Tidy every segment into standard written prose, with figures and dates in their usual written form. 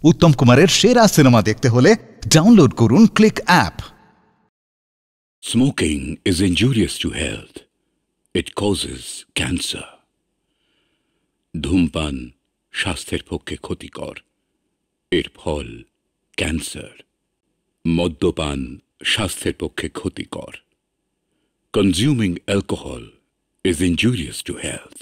উত্তম কুমারের সেরা সিনেমা দেখতে হলে ডাউনলোড করুন click app. Smoking is injurious to health. It causes cancer. ধূমপান স্বাস্থ্যের পক্ষে ক্ষতিকর, এর ফল ক্যান্সার। মদ্যপান স্বাস্থ্যের পক্ষে ক্ষতিকর। Consuming alcohol is injurious to health.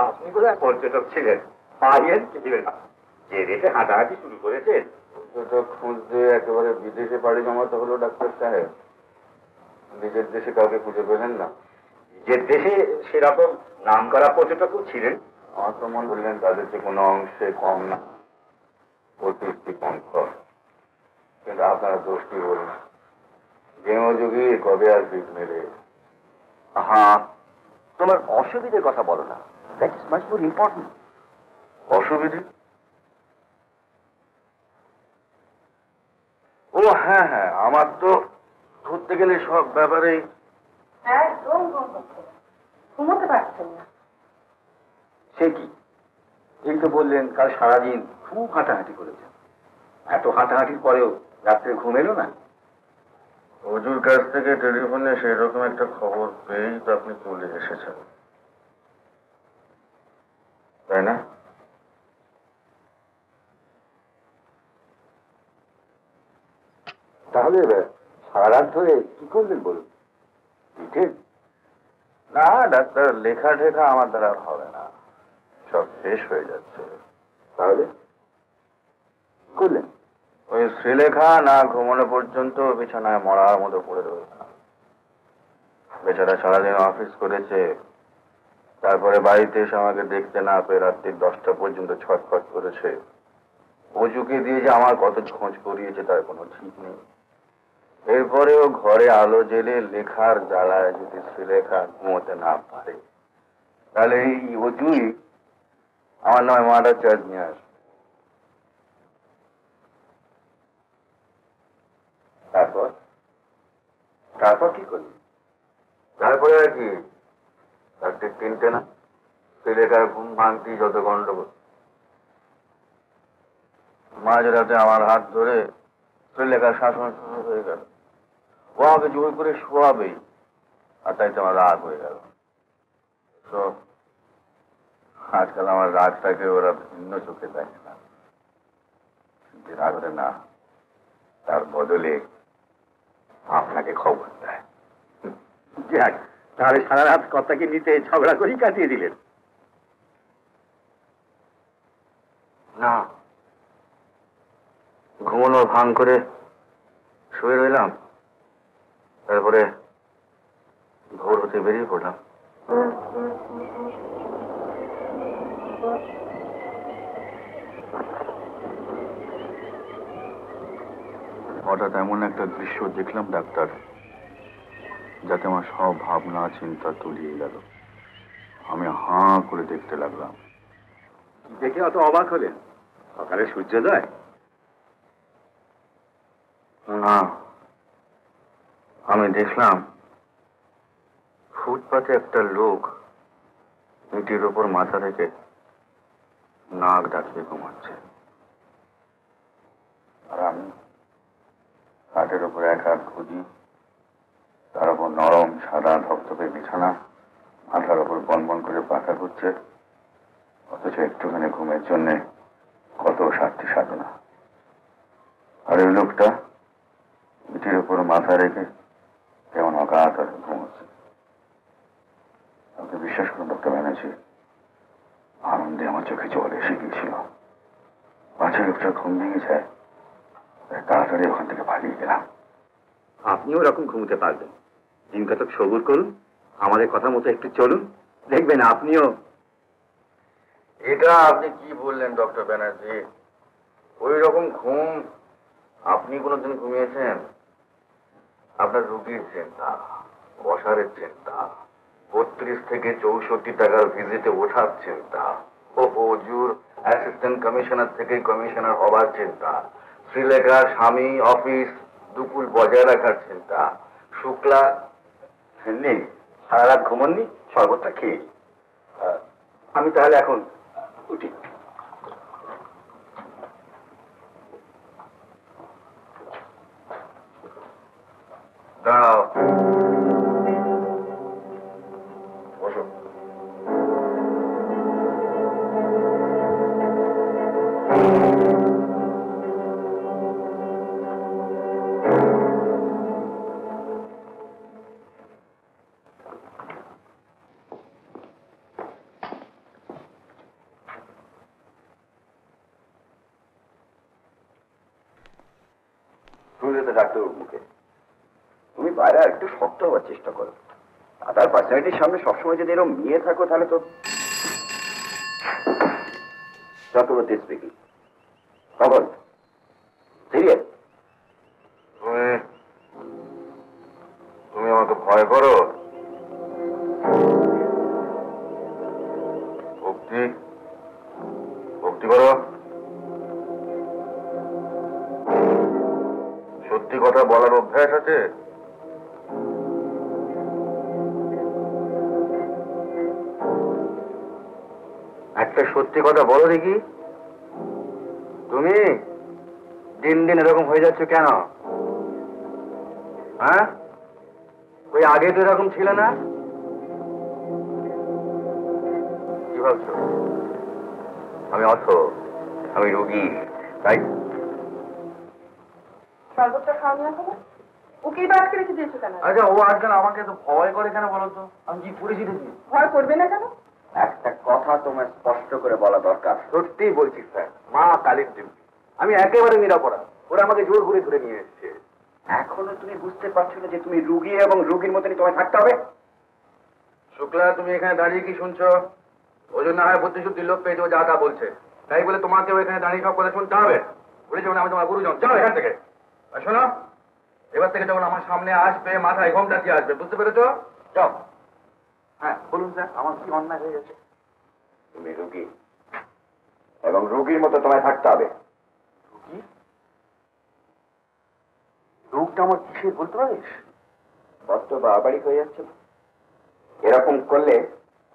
আপনি বোধহয় পর্যটক ছিলেন, পাইয়েন ছিলেন না, যে রেটে হাঁটাহাঁটি শুরু করেছেন। পর্যটক খুঁজতে একেবারে বিদেশে পাড়ি জমাতে হলো ডাক্তার সাহেব। নিজের দেশে কাউকে খুঁজে পেলেন না? নিজের দেশে সেরকম নাম করা পর্যটকও ছিলেন। আমার তো মনে করলেন তাদের যে কোনো অংশে কম না, অতিথি কঙ্কর। কিন্তু আপনারা দোষটি বলুন, গেমযোগী কবে আর পিঠ মেরে। হ্যাঁ, তোমার অসুবিধের কথা বলো না, that is much more important. অসুবিধে? ও হ্যাঁ হ্যাঁ, আমার তো ধরতে গেলে সব ব্যাপারেই একদম ঘুমোতে পারছেন না। সে কি, এই তো বললেন কাল সারাদিন খুব হাঁটাহাঁটি করেছেন। এত হাঁটাহাঁটির পরেও রাত্রে ঘুম এলো না? অজুর কাছ থেকে টেলিফোনে সেই রকম একটা খবর পেয়েই তো আপনি চলে এসেছেন, তাই না? তাহলে সারা রাত ধরে কি করলেন বলুন? ঠিক না ডাক্তার, লেখা ঠেখা আমার দ্বারা হবে না, সব শেষ হয়ে যাচ্ছে। তাহলে করলেন? ওই শ্রীলেখা না ঘুমানো পর্যন্ত বিছানায় মরার মতো পড়ে রয়েছে। বেচারা সারাদিন অফিস করেছে, তারপরে বাড়িতে এসে আমাকে দেখতে না পেয়ে রাত্রি 10টা পর্যন্ত ছটফট করেছে। অজুকে দিয়ে যে আমার কত খোঁজ করিয়েছে তার কোনো ঠিক নেই। এরপরেও ঘরে আলো জেলে লেখার জ্বালায় যদি শ্রীলেখা ঘুমোতে না পারে, তাহলে এই অজুই আমার নামে মার্ডার চার্জ নিয়ে আসবে। তারপর তারপর কি করবি? তারপরে আর কি, রাত্রি 3টে না, শ্রীলেখার ঘুম ভাঙতি যত গন্ডগোল। মাঝরাতে আমার হাত ধরে শ্রীলেখার শাসন শুরু হয়ে গেল। ও আমাকে জোর করে শোয়াবেই, আর তাই তো আমার রাগ হয়ে গেল। তো আজকাল আমার রাগটাকে ওরা ভিন্ন চোখে দেখে না, যে রাগ হলে না, তার বদলে আপনাকে খবর দেয়। যাক, তাহলে সারা রাত কথাকে নিতে ঝগড়া করেই কাটিয়ে দিলেন? না, ঘুমানোর ভান করে শুয়ে রইলাম, তারপরে ভোর হতে বেরিয়ে পড়লাম। হঠাৎ এমন একটা দৃশ্য দেখলাম ডাক্তার, যাতে আমার সব ভাবনা চিন্তা তলিয়ে গেল। আমি হাঁ করে দেখতে লাগলাম। দেখে অত অবাক হলেন? সকালে সূর্যোদয়? না, আমি দেখলাম ফুটপাতে একটা লোক ইটের উপর মাথা রেখে নাক ডাকিয়ে ঘুমাচ্ছে, আর আমি খাটের উপর এক হাত খুঁজি, তার উপর নরম সাদা ধপধপে বিছানা, মাথার উপর বনবন করে পাখা ঘুরছে, অথচ একটুখানি ঘুমের জন্যে কত স্বার্থী সাধনা। আর ওই লোকটা ইটের উপর মাথা রেখে কেমন অকাতরে ঘুমোচ্ছে। আপনি বিশ্বাস করুন ডক্টর ব্যানার্জি, আনন্দে আমার চোখে জল এসে গিয়েছিল। মাঝে লোকটার ঘুম ভেঙে যায়, তাড়াতাড়ি ওখান থেকে পালিয়ে গেলাম। আপনিও ওরকম ঘুমোতে পারবেন। দিন কতক সবুর করুন, আমাদের কথা মতো একটু চলুন, দেখবেন আপনিও। এটা আপনি কি বললেন ডক্টর ব্যানার্জি? ওই রকম ঘুম আপনি কোনোদিন ঘুমিয়েছেন? আপনার রুগীর চিন্তা, বসারের চিন্তা, 32 থেকে 64 টাকার ভিজিটে ওঠার চিন্তা, অজুর অ্যাসিস্ট্যান্ট কমিশনার থেকে কমিশনার হবার চিন্তা, শ্রীলেখার স্বামী অফিস দুকুল বজায় রাখার চিন্তা, শুক্লা নেই, সারা রাত ঘুমননি, শরবতটা খেয়ে। আমি তাহলে এখন উঠি। দাঁড়াও, বসো। শুনলে তো ডাক্তারবাবুর মুখে, তুমি বাইরে একটু শক্ত হওয়ার চেষ্টা করো। তার পার্সোনালিটির সামনে সবসময় যদি এরকম নিয়ে থাকো, তাহলে তো। চক্রবর্তী স্পিকিং। কখন? সিরিয়াস? তুমি আমাকে ভয় করো? ভক্তি ভক্তি করো। সত্যি কথা বলার অভ্যাস আছে? একটা সত্যি কথা বলো দেখি। তুমি দিন দিন এরকম হয়ে যাচ্ছ কেন? হ্যাঁ, ওই আগে তো এরকম ছিল না। কি ভাবছো? আমি অথ, আমি রোগী, তাই। শরবতটা খাওয়ানি না খবর? ওকেই বা আটকে রেখে দিয়েছো কেন? আচ্ছা, ও আজকাল আমাকে তো ভয় করে কেন বলো তো? আমি কি করেছি দেখি? ভয় করবে না কেন? একটা কথা তোমার স্পষ্ট করে বলা দরকার। সত্যিই বলছি স্যার, মা কালীর দিব্যি, আমি একেবারে নিরাপরাধ। ওরা আমাকে জোর করে ধরে নিয়ে এসছে। এখনো তুমি বুঝতে পারছো না যে তুমি রুগী এবং রুগীর মতনই তোমায় থাকতে হবে? শুক্লা, তুমি এখানে দাঁড়িয়ে কি শুনছো? ওই জন্য হয় বুদ্ধি শুদ্ধি লোক পেয়েছে, ও যা তা বলছে। তাই বলে তোমাকেও এখানে দাঁড়িয়ে সব কথা শুনতে হবে? বুঝেছো না? আমি তোমার গুরুজন। যাও এখান থেকে। আর শোনো, এবার থেকে যখন আমার সামনে আসবে মাথায় ঘোমটা দিয়ে আসবে, বুঝতে পেরেছো? যাও। হ্যাঁ বলুন স্যার, আমার কি অন্যায় হয়ে গেছে? তুমি রুগী এবং রুগীর মতো তোমায় থাকতে হবে। রুগী? রোগটা আমার কিসের বলতে পারিস? বড্ড বাড়াবাড়ি হয়ে যাচ্ছে। এরকম করলে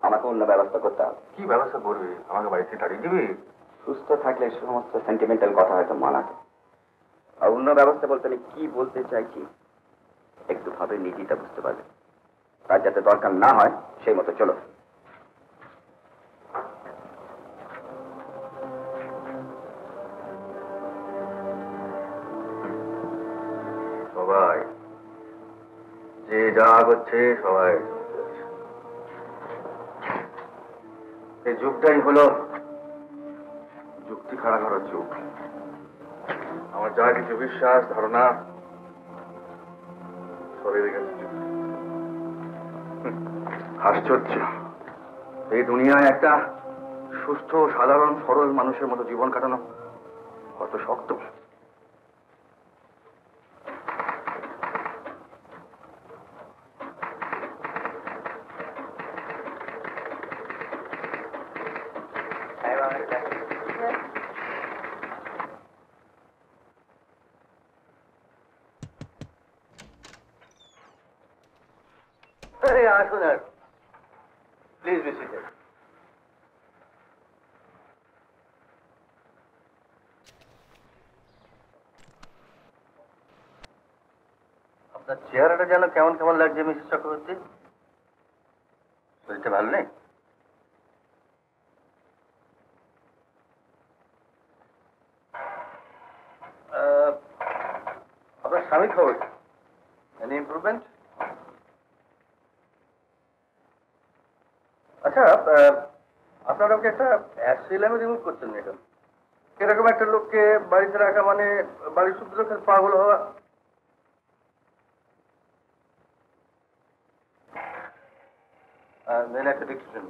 আমাকে অন্য ব্যবস্থা করতে হবে। কি ব্যবস্থা করবি? আমাকে বাড়িতে তাড়িয়ে দিবি? সুস্থ থাকলে সমস্ত সেন্টিমেন্টাল কথা হয়তো মানাতে, আর অন্য ব্যবস্থা বলতে আমি কি বলতে চাইছি একটু ভাবে নিজেটা বুঝতে পারবে। তার যাতে দরকার না হয় সেই মতো চলো। সবাই যে যা করছে সবাই এই যুগটাই হলো যুক্তি খাড়া করার যুগ। আমার যা কিছু বিশ্বাস ধারণা সবই গেছে যুক্তি। আশ্চর্য, এই দুনিয়ায় একটা সুস্থ সাধারণ সরল মানুষের মতো জীবন কাটানো কত শক্ত। আসুন আর প্লিজ বি সিটেড। আপনার চেহারাটা যেন কেমন কেমন লাগছে মিসেস চক্রবর্তী। শরীরটা ভালো নেই? আপনার স্বামীর খবর কি? Any improvement? আচ্ছা, আপনারা ওকে একটা অ্যাসিলামে রিমুভ করছেন না কেন? এরকম একটা লোককে বাড়িতে রাখা মানে বাড়ির শুদ্ধ লোকের পাগল হওয়া। মেন একটা ডিসিশন।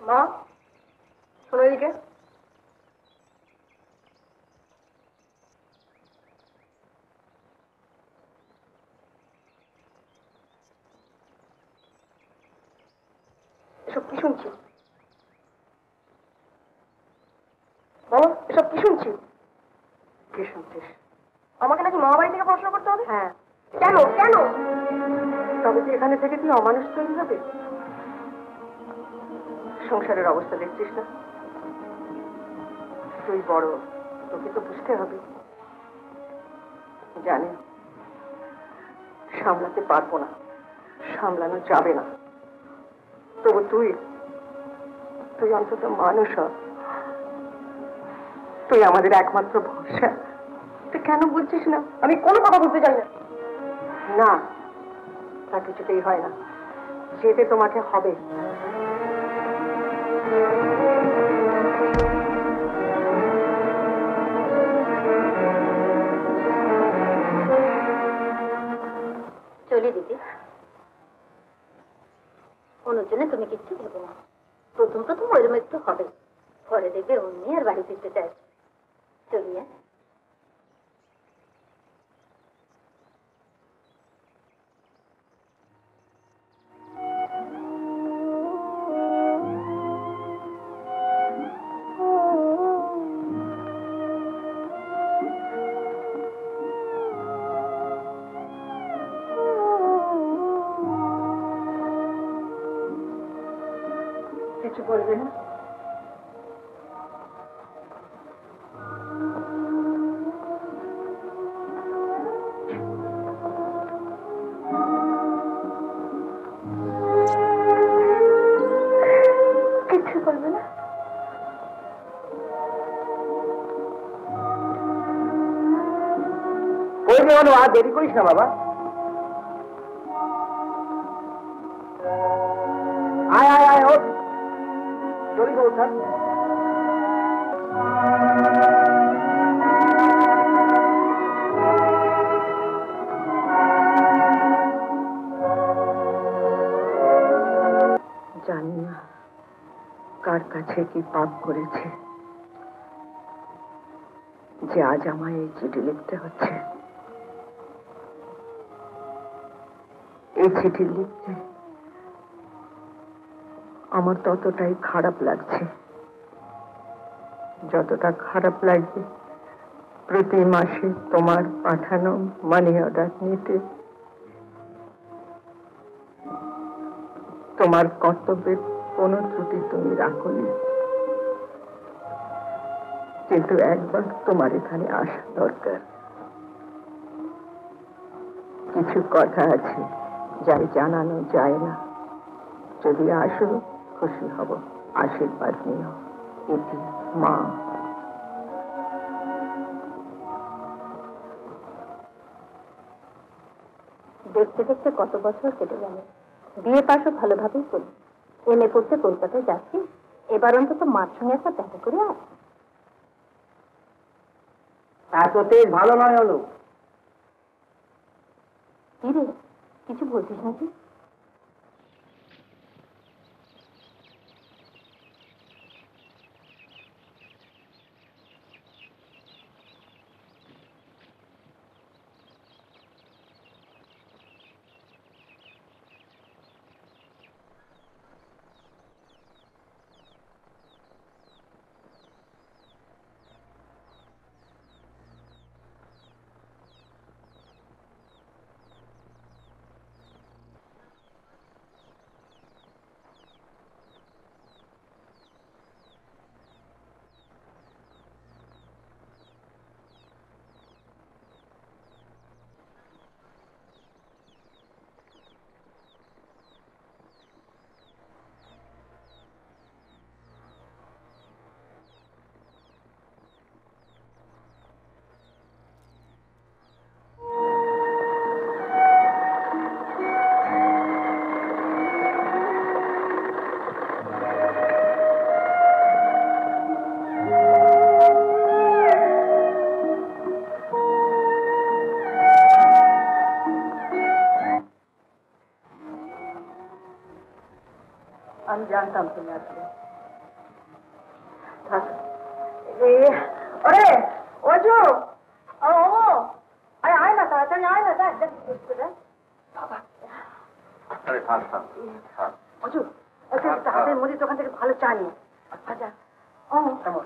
মা, শোনো এদিকে। এসব কি শুনছি? বাবা, এসব কি শুনছি? কি শুনছিস? আমাকে নাকি মামাবাড়ি থেকে পড়াশোনা করতে হবে? হ্যাঁ। কেন কেন? তবে কি এখানে থেকে তুই অমানুষ তৈরি হবে? সংসারের অবস্থা দেখছিস না? তুই বড়, তোকে তো বুঝতে হবে। জানি সামলাতে পারবো না, সামলানো যাবে না, তবু তুই তুই অন্তত মানুষ হ। তুই আমাদের একমাত্র ভরসা। তুই কেন বুঝছিস না? আমি কোনো কথা বলতে চাই না। না, তা কিছুতেই হয় না, যেতে তোমাকে হবে। চলি দিদি, ওনার জন্য তুমি কিচ্ছু ভেবো না। প্রথম প্রথম ওইরকম একটু হবে, পরে দেখবে অমনি আর বাড়ি ফিরতে চাই। চলি। কিছু বলবে না? কিছু বলবে না? ওই যে বলো, আর দেরি করিস না বাবা। আয় আয় আয়, ওঠ, চলি তো ওঠান। জানি না কার কাছে কি পাপ করেছে যে আজ আমায় এই চিঠি লিখতে হচ্ছে। এই চিঠি লিখতে আমার ততটাই খারাপ লাগছে যতটা খারাপ লাগবে প্রতি মাসে তোমার পাঠানো মানি অর্ডার নিতে। তোমার কর্তব্যের কোনো ত্রুটি তুমি রাখোনি, কিন্তু একবার তোমার এখানে আসা দরকার। কিছু কথা আছে যাই জানানো যায় না। যদি আসো খুশি হব, আশীর্বাদ নিও। এটি মা। দেখতে দেখতে কত বছর কেটে গেল। বিয়ে পাশও ভালোভাবেই করি। এমএ পড়তে কলকাতায় যাচ্ছি। এবার অন্তত মার সঙ্গে একটা দেখা করে আয়। এত তেজ ভালো নয় অনু। কি রে, কিছু বলছিস নাকি? আমি জানতাম তুমি আসবে। ওরে অজু, আরে আয় না, তাড়াতাড়ি আয় না। বাবা, আরে থাক থাক থাক। অজু একটা হাতের মুড়ি দোকান থেকে ভালো চা নিয়ে। আচ্ছা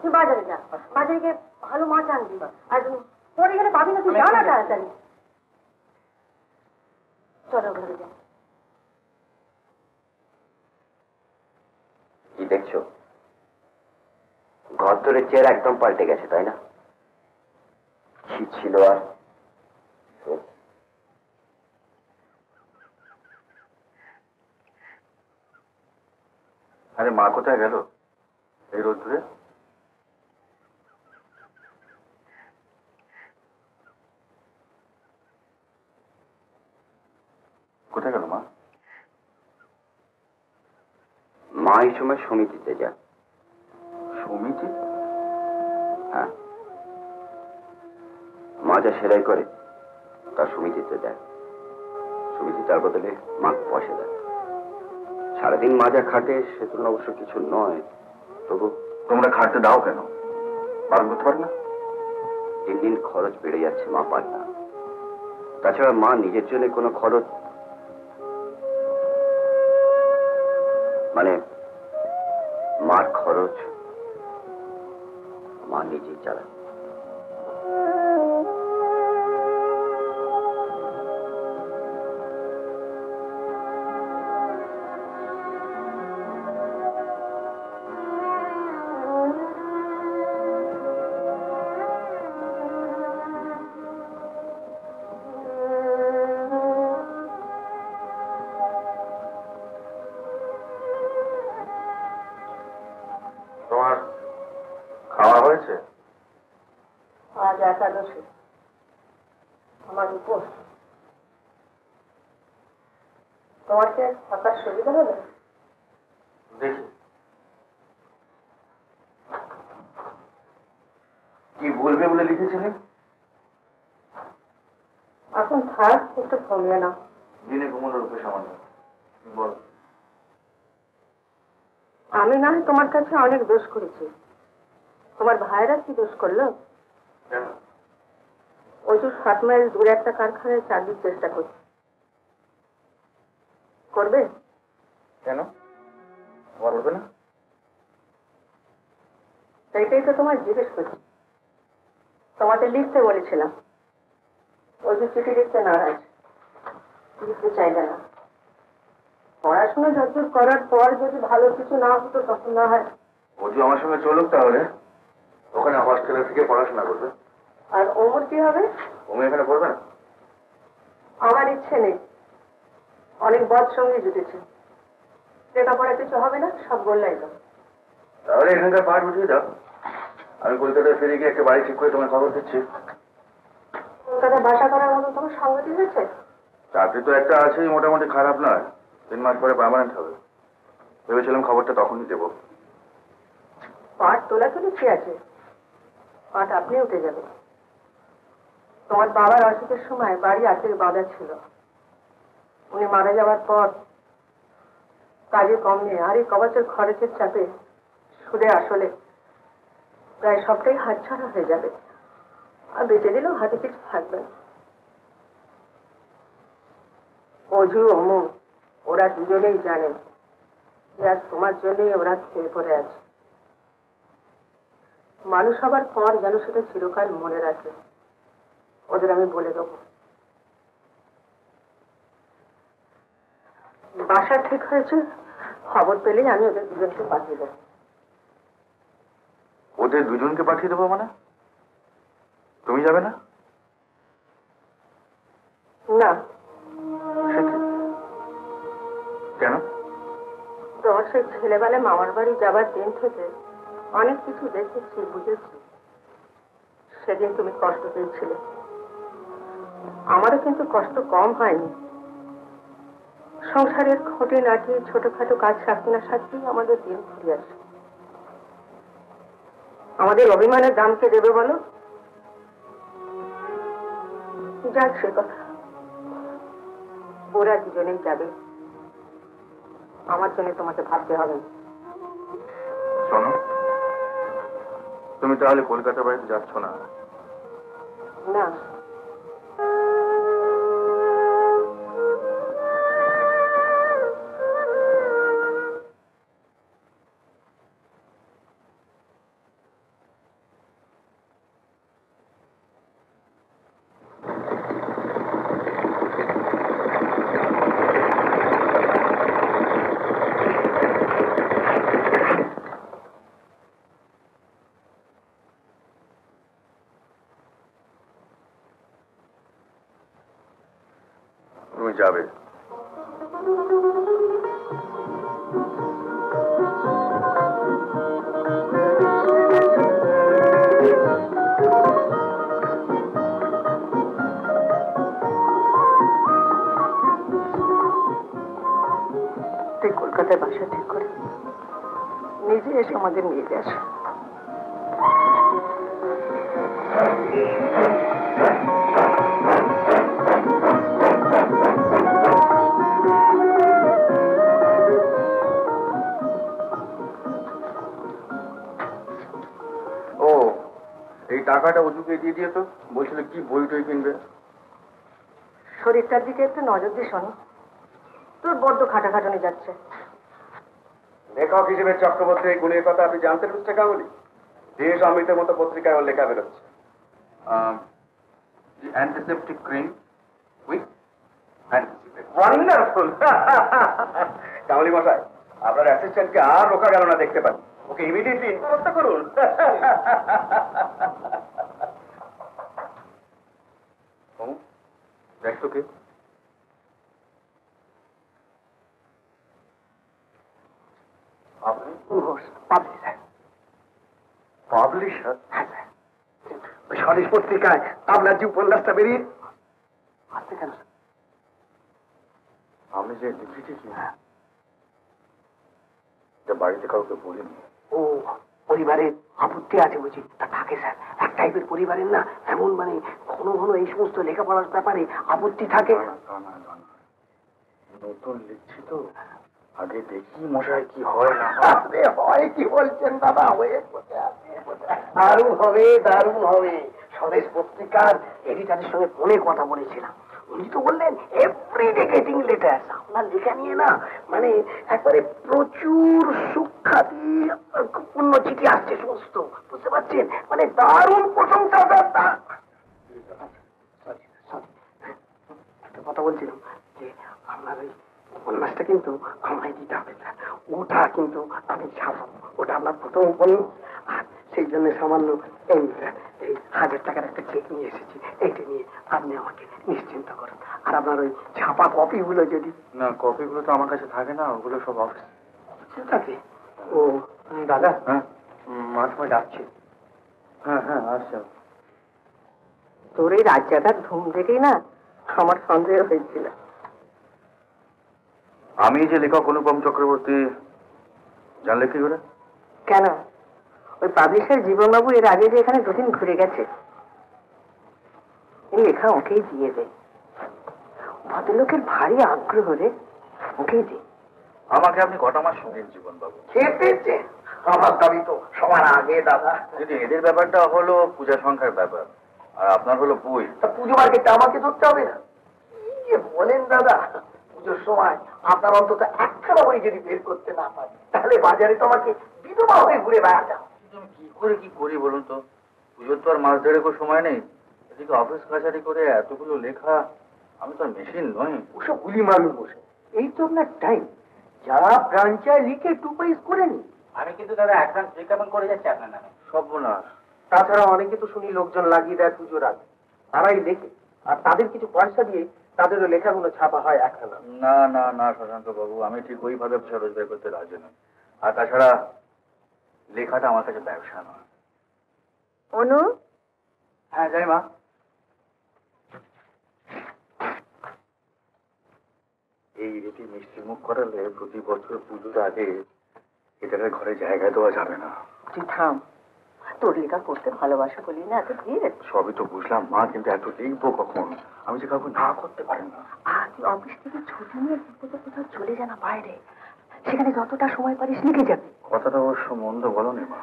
তুই বাজারে যা, বাজারে গিয়ে ভালো মাছ আনবি। আর পরে গেলে পাবি না, তুই যা না তাড়াতাড়ি। চলো ঘরে যা। কি দেখছো? ঘর ধরে চেয়ার একদম পাল্টে গেছে, তাই না? কি ছিল আর? আরে মা কোথায় গেল এই রোদ ধরে? কোথায় গেল মা? মা এই সময় সমিতিতে যায়। সমিতি? হ্যাঁ, মা যা সেলাই করে তার সমিতিতে দেয়। সমিতি তার বদলে মাকে পয়সা দেয়। সারাদিন মা যা খাটে সে তুলনা অবশ্য কিছু নয়, তবু তোমরা খাটতে দাও কেন? বারণ করতে পারে না? দিন দিন খরচ বেড়ে যাচ্ছে, মা পায় না। তাছাড়া মা নিজের জন্য কোনো খরচ, মানে মার খরচ মা নিজেই চালায়। সে, আমার উপর। তোমার কি থাকার সুবিধা হবে? দেখি কি বলবে বলে লিখেছিলেন। এখন থাক, একটু কমিয়ে না। দিনে ঘুমানোর উপরে সামান্য বল। আমি না হয় তোমার কাছে অনেক দোষ করেছি, তোমার ভাইয়েরা কি দোষ করলো? কেন? ওই যে 7 মাইল দূরে একটা কারখানায় চাকরির চেষ্টা করছে, করবে? কেন করবে না? সেইটাই তো তোমার জিজ্ঞেস করছি। তোমাদের লিখতে বলেছিলাম, ওই যে চিঠি লিখতে নারাজ, লিখতে চাইবে না। পড়াশোনা যতদূর করার পর যদি ভালো কিছু না হতো তখন না হয়। অজু আমার সঙ্গে চলুক, তাহলে ওখানে হস্টেলে থেকে পড়াশোনা করবে। আর ওমর কি হবে? তুমি এখানে পড়বে না? আমার ইচ্ছে নেই, অনেক বদ সঙ্গে জুটেছে, লেখাপড়া কিছু হবে না, সব গোল্লাই দাও। তাহলে এখানকার পাঠ উঠিয়ে দাও, আমি কলকাতায় ফিরে গিয়ে একটা বাড়ি ঠিক করে তোমার খবর দিচ্ছি। কলকাতায় বাসা করার মতো তোমার সংগতি হয়েছে? চাকরি তো একটা আছেই, মোটামুটি খারাপ নয়, 3 মাস পরে পার্মানেন্ট হবে। ভেবেছিলাম খবরটা তখনই দেবো। পাট তোলা তুলে কি আছে, পাট আপনি উঠে যাবে। তোমার বাবার অসুখের সময় বাড়ি আর্থিক বাধা ছিল, উনি মারা যাওয়ার পর কাজে কম নিয়ে আর এই কবচের খরচের চাপে সুদে আসলে প্রায় সবটাই হাতছাড়া হয়ে যাবে, আর বেঁচে দিলেও হাতে কিছু থাকবে না। অজু অমু ওরা দুজনেই জানেন যে আজ তোমার জন্যই ওরা খেয়ে পড়ে আছে। মানুষ হবার পর যেন সেটা চিরকাল মনে রাখে, ওদের আমি বলে দেবো। বাসা ঠিক হয়েছে, খবর পেলেই আমি ওদের দুজনকে পাঠিয়ে দেবো। ওদের দুজনকে পাঠিয়ে দেবো মানে? তুমি যাবে না? না। সে কি? কেন? তোমার সেই ছেলেবেলা মামার বাড়ি যাবার দিন থেকে অনেক কিছু দেখেছি, বুঝেছি। সেদিন তুমি কষ্ট পেয়েছিলে, আমারও কিন্তু কষ্ট কম হয়নি। সংসারের খুঁটিনাটি ছোটখাটো কাজ সারতে না সারতেই আমাদের দিন ঘুরে আসে। আমাদের অভিমানের দাম কে দেবে বলো? যাক সে কথা, ওরা দুজনেই যাবে, আমার জন্য তোমাকে ভাবতে হবে না। শোনো, তুমি তাহলে কলকাতা বাড়িতে যাচ্ছ না? না। তুমি যাবে? তুই কলকাতায় বাসা ঠিক করে নিজে এসে আমাদের নিয়ে যাস। ও, এই টাকাটা অজুকে দিয়ে দিয়ে তো বলছিল কি বই টই কিনবে। শরীরটার দিকে একটু নজর দিস শোনো, তোর বড্ড খাটাখাটানি যাচ্ছে। লেখক হিসেবে চক্রবর্তী এই গুণের কথা আপনি জানতেন মিস্টার গাঙ্গুলি? দেশ অমৃতের মতো পত্রিকায় ওর লেখা বেরোচ্ছে। The antiseptic cream with wonderful! Ganguly মশাই, আপনার অ্যাসিস্ট্যান্টকে আর রোকা গেল না দেখতে পান, ওকে ইমিডিয়েটলি ব্যবস্থা করুন। দেখতো কে? আপনি? পাবলিশার। পাবলিশার? হ্যাঁ স্যার। স্বদেশ পত্রিকায় আপনার যে উপন্যাসটা বেরিয়ে আসতে কেন? আমি যে লিখেছি বাড়িতে কাউকে বলিনি। ও, পরিবারের আপত্তি আছে বুঝি? তা থাকে স্যার, এক টাইপের পরিবারের না এমন মানে ঘন ঘন এই সমস্ত লেখাপড়ার ব্যাপারে আপত্তি থাকে। নতুন লিখছি তো, আগে দেখি মশাই কি হয় না হয়। কি বলছেন দাদা? হয়ে দারুণ হবে, দারুণ হবে। স্বদেশ পত্রিকার এডিটারের সঙ্গে ফোনে কথা বলেছিলাম, উনি তো বললেন এভরিডে গেটিং লেটার। আপনার লেখা নিয়ে না মানে একবারে প্রচুর সুখ্যাতি পূর্ণ চিঠি আসছে সমস্ত, বুঝতে পারছেন? মানে দারুণ প্রশংসা। একটা কথা বলছিলাম যে আপনার ওই উপন্যাসটা কিন্তু আমায় দিতে হবে স্যার। ওটা কিন্তু আমি ছাপাবো, ওটা আপনার প্রথম উপন্যাস। আর সেই জন্য সামান্য এই 1000 টাকার একটা চেক নিয়ে এসেছি, এইটা নিয়ে আপনি আমাকে নিশ্চিন্ত করুন। আর আপনার ওই ছাপা কপিগুলো যদি না, কপিগুলো তো আমার কাছে থাকে না, ওগুলো সব অফিস থাকে। ও দাদা, হ্যাঁ মাঝ মাঝে ডাকছে। হ্যাঁ হ্যাঁ আচ্ছা। তোর এই রাজ্যটার ধুম দেখেই না আমার সন্দেহ হয়েছিল। আমি যে লেখক অনুপম চক্রবর্তী জানলে কি করে? কেন? ওই পাবলিশার জীবনবাবু এর আগে যে এখানে দুদিন ঘুরে গেছে, এই লেখা ওকেই দিয়ে দে। ভদ্রলোকের ভারী আগ্রহ রে, ওকেই দে। আমাকে আপনি কটা মাস শুনেন জীবন বাবু? খেয়ে পেয়েছে আমার দাবি তো সবার আগে দাদা। যদি এদের ব্যাপারটা হলো পূজা সংখ্যার ব্যাপার, আর আপনার হলো বই। তা পুজো মার্কেটটা আমাকে ধরতে হবে না? কি বলেন দাদা? পুজোর সময় আপনার অন্তত একখানা বই যদি বের করতে না পারি, তাহলে বাজারে তো আমাকে বিধবা হয়ে ঘুরে বেড়াতে হবে। কি করে কি করি বলুন তো? পুজোর তো আর মাস দেড়েকও সময় নেই, এদিকে অফিস কাছারি করে এতগুলো লেখা, আমি তো আর মেশিন নই। ওসব গুলি মারুন বসে, এই তো আপনার টাইম। যারা ব্রাঞ্চায় লিখে 2 পেজ করে নি। আমি কিন্তু দাদা অ্যাডভান্স রিকমেন্ড করে যাচ্ছি আপনার নামে। সর্বনাশ। তাছাড়া অনেকে তো শুনি লোকজন লাগিয়ে দেয় পুজোর আগে, তারাই লেখে আর তাদের কিছু পয়সা দিয়ে তাদেরও লেখাগুলো ছাপা হয় একখানা। না না না শশাঙ্ক বাবু, আমি ঠিক ওইভাবে পয়সা রোজগার করতে রাজি নই। আর তাছাড়া লেখাটা আমার কাছে ব্যবসা নয়। অনু, হ্যাঁ যাই মা। এই রীতি মিষ্টি মুখ করালে প্রতি বছর পুজোর আগে এটাকে ঘরে জায়গা দেওয়া যাবে না। তুই থাম, তোর লেখা করতে ভালোবাসা বলি না এত ধীরে। সবই তো বুঝলাম মা, কিন্তু এত লিখবো কখন? আমি যে কাউকে না করতে পারি না। আর তুই অফিস থেকে ছুটি নিয়ে কোথাও চলে যা না বাইরে, সেখানে যতটা সময় পারিস লিখে যাবি। কথাটা অবশ্য মন্দ বলনি মা,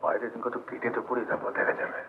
বাইরে দিন কত পেটে তো পড়ে তারপর দেখা যাবে।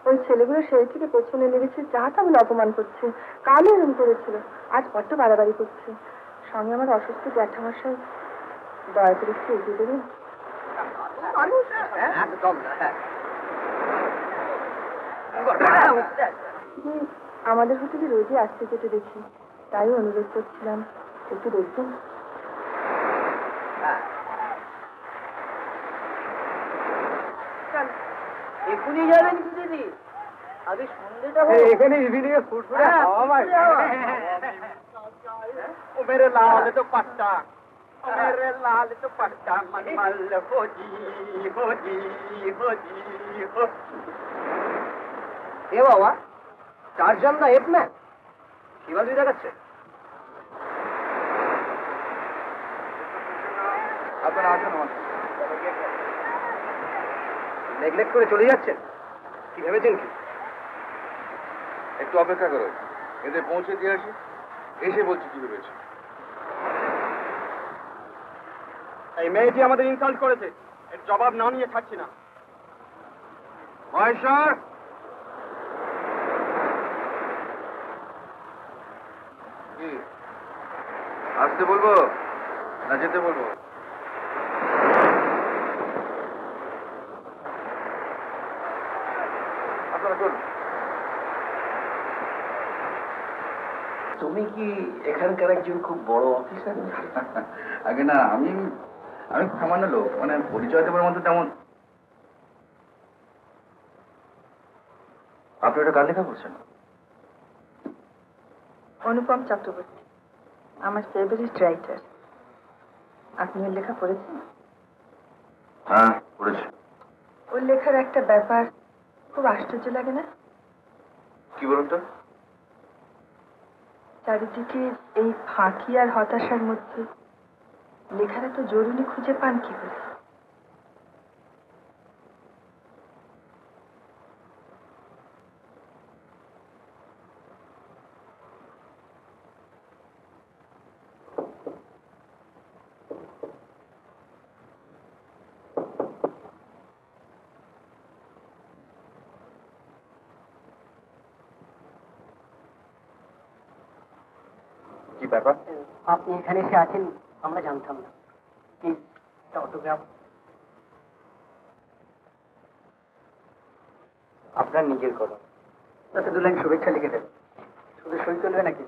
ওই ছেলেগুলো সেই থেকে পেছনে লেগেছে, যাটা বলে অপমান করছে। কালও এরকম করেছিল, আজ বড্ড বাড়াবাড়ি করছে। সঙ্গে আমার অসুস্থ জ্যাঠামশাই, দয়া করে একটু এগিয়ে দেবেন। আমাদের হোটেলে রোজই আসতে যেতে দেখি, তাই অনুরোধ করছিলাম একটু দেখবেন। এখনই যাবেন কি দিদি? আগে সন্ধ্যেটা এখানে ইভিনিং এ ফুটফুটে খাওয়া ভাই। ও মেরে লাল তো পাট্টা, ও মেরে লাল তো পাট্টা, मन मल हो जी हो जी हो जी हो। এ বাবা, টারজান না এক ম্যান শিবাজি দেখাচ্ছে। আপনারা আসুন। নেগলেক্ট করে চলে যাচ্ছেন, কি ভেবেছেন কি? একটু অপেক্ষা করো, এদের পৌঁছে দিয়ে আসি, এসে বলছি কি ভেবেছি। এই মেয়েটি আমাদের ইনসাল্ট করেছে, এর জবাব না নিয়ে থাকছি না। মহেশ্বর, কি আসতে বলবো না যেতে বলবো? তুমি কি এখানকার একজন খুব বড় অফিসার? আগে না, আমি আমি সামান্য লোক, মানে পরিচয় দেবার মতো তেমন। আপনি ওটা কার লেখা বলছেন? অনুপম চক্রবর্তী আমার ফেভারিট রাইটার। আপনি ওর লেখা পড়েছেন? হ্যাঁ, পড়েছি। ওর লেখার একটা ব্যাপার খুব আশ্চর্য লাগে না? কি বলুন তো? চারিদিকে এই ফাঁকি আর হতাশার মধ্যে লেখার এত জরুরি খুঁজে পান কি করে? কি ব্যাপার? আপনি এখানে এসে আছেন আমরা জানতাম না। Please autograph. আপনার নিজের কলম। তাতে 2 লাইন শুভেচ্ছা লিখে দেবেন। শুধু সই করবে নাকি?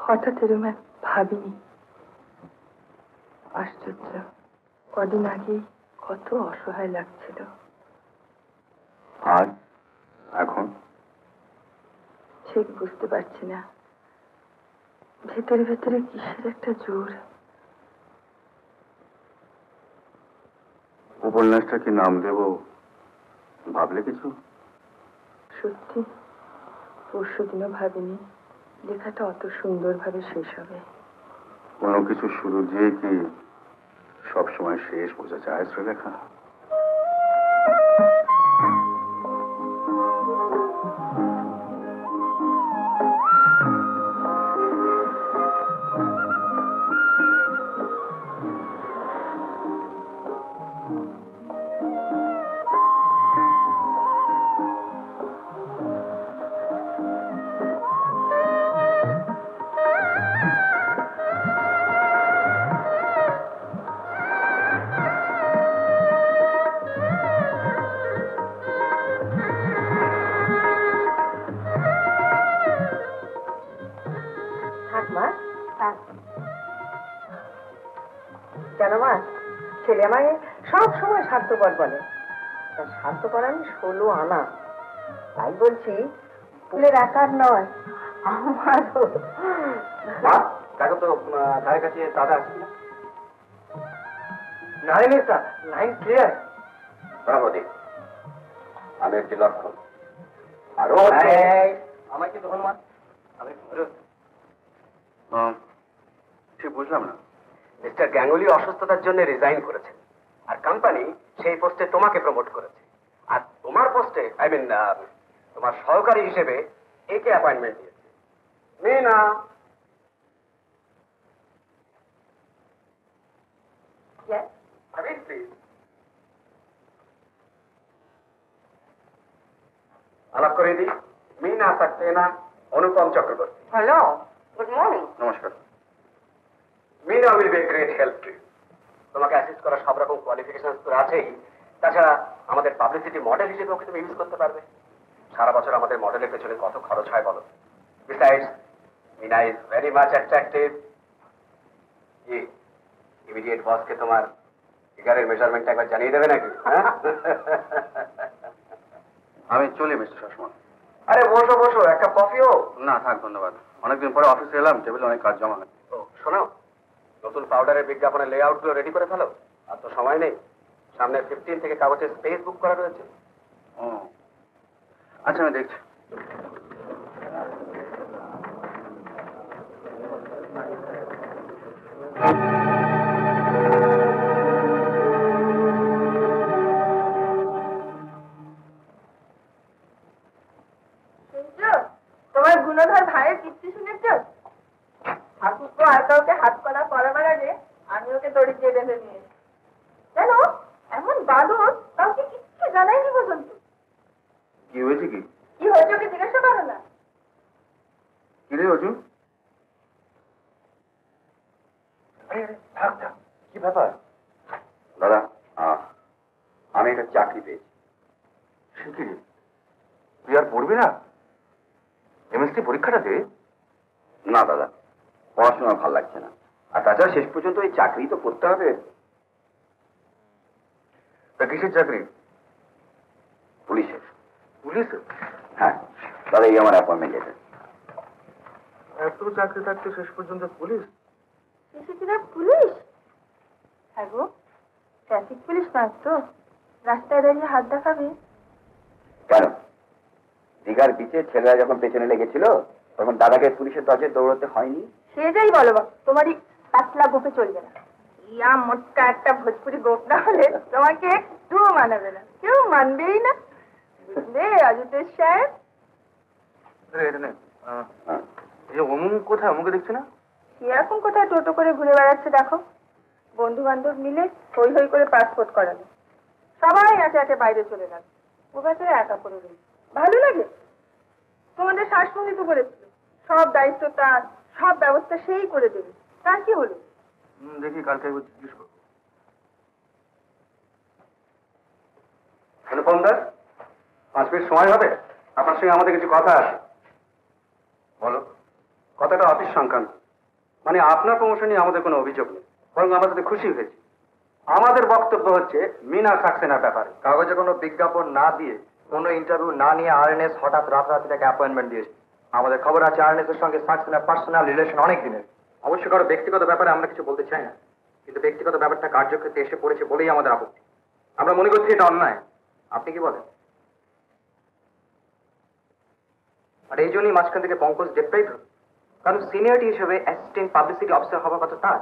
হঠাৎ এরকম ভাবিনি। আশ্চর্য, কদিন আগেই কত অসহায় লাগছিল। আর এখন ঠিক বুঝতে পারছি না, ভেতরে ভেতরে কিসের একটা জোর। উপন্যাসটা কি নাম দেব ভাবলে কিছু? সত্যি পরশুদিনও ভাবিনি লেখাটা অত সুন্দরভাবে শেষ হবে। কোনো কিছু শুরু দিয়ে কি সবসময় শেষ বোঝা যায় শ্রীলেখা? কেন মা, ছেলে আমায় সব সময় স্বার্থপর বলে। স্বার্থপর আমি 16 আনা। তাই বলছি ফুলের আকার নয় আমারও। দেখো তো ধারে কাছে দাদা আছে না? নাই স্যার, লাইন ক্লিয়ার। ব্রাভো দি, আমি একটি লক্ষণ। আরো আমার কি ধন্যবাদ। আমি ঠিক বুঝলাম না। মিস্টার গ্যাঙ্গুলি অসুস্থতার জন্য রিজাইন করেছেন, আর কোম্পানি সেই পোস্টে তোমাকে প্রমোট করেছে। আর তোমার পোস্টে তোমার সহকারী হিসেবে একে অ্যাপয়েন্টমেন্ট দিয়েছে। মিনা, প্লিজ আলাপ করে দিই। Mina Saxena, Anupam Chakraborty. Hello, good morning. নমস্কার। Mina will be a great help to you. তোমাকে অ্যাসিস্ট করার সব রকম কোয়ালিফিকেশন তো আছেই, তাছাড়া আমাদের পাবলিসিটি মডেল হিসেবে ওকে তুমি ইউজ করতে পারবে। সারা বছর আমাদের মডেলের পেছনে কত খরচ হয় বলো। Besides Meena is very much attractive. জি, ইমিডিয়েট বসকে তোমার ফিগারের মেজারমেন্ট একবার জানিয়ে দেবে নাকি? আমি চলি মিস্টার শাসমল। আরে বসো বসো, এক কাপ কফিও। না থাক, ধন্যবাদ। অনেকদিন পরে অফিসে এলাম, টেবিলে অনেক কাজ জমা আছে। ও শোনো, নতুন পাউডারের বিজ্ঞাপনের লেআউট গুলো রেডি করে ফেলো। আর তো সময় নেই, সামনে 15 থেকে কাগজের স্পেস বুক করা রয়েছে। ও আচ্ছা, আমি দেখছি। তোমার গুণধর ভাইয়ের কীর্তি শুনেছ? ঠাকুরপো আর কাউকে হাত করা পরাবার আগে আমি ওকে দড়ি দিয়ে বেঁধে নিয়েছি। কেন এমন বাদর, কাউকে কিচ্ছু জানাইনি পর্যন্ত। কি হয়েছে? কি কি হয়েছে ওকে জিজ্ঞাসা করো না। কি রে অর্জুন? থাক থাক, কি ব্যাপার? দাদা, আমি একটা চাকরি পেয়েছি। সে কি রে? তুই আর পড়বি না? এমএসসি পরীক্ষাটা দে। না দাদা, পড়াশোনা ভালো লাগছে না। আর তাছাড়া শেষ পর্যন্ত এই চাকরি তো করতে হবে। তা কিসের চাকরি? পুলিশের। পুলিশে? হ্যাঁ দাদা, এই আমার অ্যাপয়েন্টমেন্ট লেটার। এত চাকরি থাকতে শেষ পর্যন্ত পুলিশ? CCTV police? হ্যাঁ গো, ট্রাফিক পুলিশ নয় তো, রাস্তায় দাঁড়িয়ে হাত দেখাবে। কেন, দীঘার বিচে ছেলেরা যখন পেছনে লেগেছিল তখন দাদাকে পুলিশের দরজায় দৌড়াতে হয়নি? সে যাই বলো বা, তোমারই পাতলা গোপে চলবে না। ইয়া মোটকা একটা ভোজপুরি গোপ না হলে তোমাকে একটু মানাবে না, কেউ মানবেই না, বুঝলে অজিতেশ সাহেব? অমুক কোথায়? অমুকে দেখছি না। সে এখন কোথায় টোটো করে ঘুরে বেড়াচ্ছে দেখো। বন্ধু বান্ধব মিলে হই হই করে পাসপোর্ট করালো, সবাই একে একে বাইরে চলে গেল, ও ভেতরে একা পড়ে রইল। ভালো লাগে? তোমাদের শাসমন্ত্রী তো বলেছিল সব দায়িত্ব তার, সব ব্যবস্থা সেই করে দেবে। তার কি হলো? দেখি কালকে একবার জিজ্ঞেস করবো। অনুপম দাস, 5 মিনিট সময় হবে? আপনার সঙ্গে আমাদের কিছু কথা আছে। বলো। কথাটা অফিস সংক্রান্ত, মানে আপনার প্রমোশন নিয়ে আমাদের কোনো অভিযোগ নেই, বরং আমরা তাতে খুশি হয়েছি। আমাদের বক্তব্য হচ্ছে মিনা সাক্সেনার ব্যাপারে। কাগজে কোনো বিজ্ঞাপন না দিয়ে, কোনো ইন্টারভিউ না নিয়ে আরএনএস হঠাৎ রাতারাতি তাকে অ্যাপয়েন্টমেন্ট দিয়েছে। আমাদের খবর আছে আরএনএস এর সঙ্গে সাক্সেনার পার্সোনাল রিলেশন অনেক দিনের। অবশ্য কারো ব্যক্তিগত ব্যাপারে আমরা কিছু বলতে চাই না, কিন্তু ব্যক্তিগত ব্যাপারটা কার্যক্ষেত্রে এসে পড়েছে বলেই আমাদের আপত্তি। আমরা মনে করছি এটা অন্যায়। আপনি কি বলেন? আর এই জন্যই মাঝখান থেকে পঙ্কজ ডেপ্রাইভ হল, কারণ সিনিয়রিটি হিসেবে অ্যাসিস্ট্যান্ট পাবলিসিটি অফিসার হওয়ার কথা তার।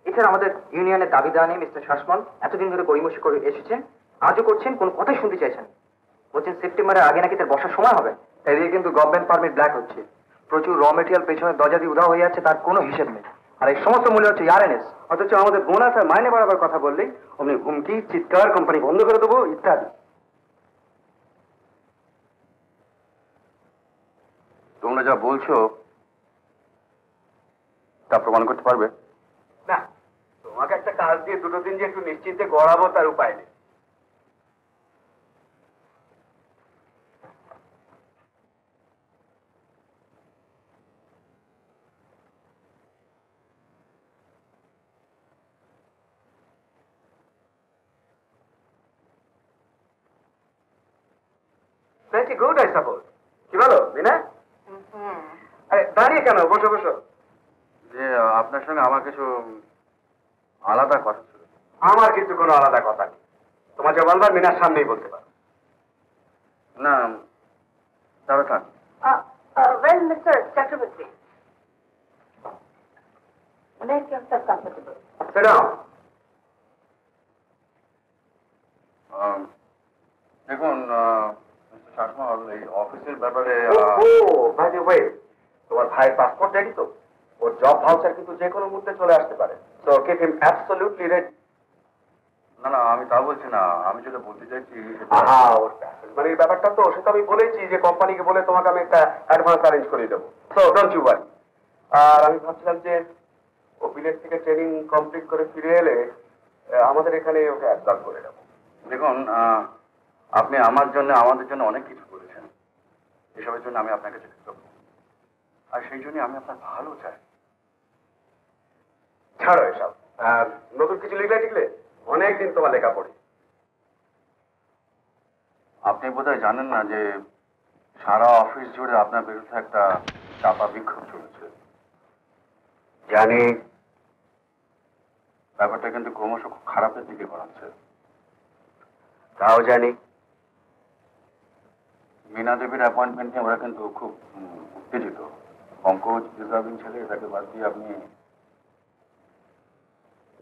এছাড়া আমাদের ইউনিয়নের দাবি দেওয়া নেই মিস্টার শাসমল এতদিন ধরে গড়িমসি করে এসেছেন, আজও করছেন, কোনো কথাই শুনতে চাইছেন। বলছেন সেপ্টেম্বরের আগে নাকি তার বসার সময় হবে। এদিকে কিন্তু গভর্নমেন্ট পারমিট ব্ল্যাক হচ্ছে, প্রচুর র মেটেরিয়াল পেছনে দরজা দিয়ে উধাও হয়ে যাচ্ছে, তার কোনো হিসেব নেই। আর এই সমস্ত মূল্য হচ্ছে আরএনএস, অথচ আমাদের বোনাস আর মাইনে বাড়াবার কথা বললেই অমনি হুমকি, চিৎকার, কোম্পানি বন্ধ করে দেবো ইত্যাদি। তোমরা যা বলছো তা প্রমাণ করতে পারবে? না, তোমাকে একটা কাজ দিয়ে দুটো দিন যে একটু নিশ্চিন্তে গড়াবো তার উপায় নেই। Pretty good, I suppose. কি বলো বিনা? আরে দাঁড়িয়ে কেন, বসো বসো। যে আপনার সঙ্গে আমার কিছু আলাদা কথা ছিল। আমার কিন্তু কোনো আলাদা কথা নেই, তোমার যা বলবার মিনার সামনেই বলতে পারো। না তাহলে থাক। Well, Mr. Chakraborty, make yourself comfortable. Sit down. দেখুন মিস্টার শাসমল, এই অফিসের ব্যাপারে বাই দ্য ওয়ে, তোমার ভাইয়ের পাসপোর্ট রেডি তো? ওর জব ভাউচার কিন্তু যে কোনো মুহূর্তে চলে আসতে পারে, so keep him absolutely ready. না না, আমি তা বলছি না, আমি যেটা বলতে চাইছি ওর মানে এই ব্যাপারটা তো সেটা আমি বলেছি যে কোম্পানিকে বলে তোমাকে আমি একটা অ্যাডভান্স অ্যারেঞ্জ করে দেবো, সো ডোন্ট ইউ ওয়ারি। আর আমি ভাবছিলাম যে ও বিলেট থেকে ট্রেনিং কমপ্লিট করে ফিরে এলে আমাদের এখানে ওকে অ্যাডজাস্ট করে দেবো। দেখুন আপনি আমার জন্য, আমাদের জন্য অনেক কিছু করেছেন, এসবের জন্য আমি আপনাকে কৃতজ্ঞ, আর সেই জন্য আমি আপনার ভালো চাই। ছাড়ো এসব, নতুন কিছু লিখলে টিকলে অনেকদিন তোমার লেখা পড়ি। আপনি বোধহয় জানেন না যে সারা অফিস জুড়ে আপনার বিরুদ্ধে একটা চাপা বিক্ষোভ চলেছে। জানি, ব্যাপারটা কিন্তু ক্রমশ খুব খারাপের দিকে গড়াচ্ছে। তাও জানি। মীনা দেবীর অ্যাপয়েন্টমেন্ট নিয়ে ওরা কিন্তু খুব উত্তেজিত। পঙ্কজ ডিজার্ভিং ছেলে, তাকে বাদ দিয়ে আপনি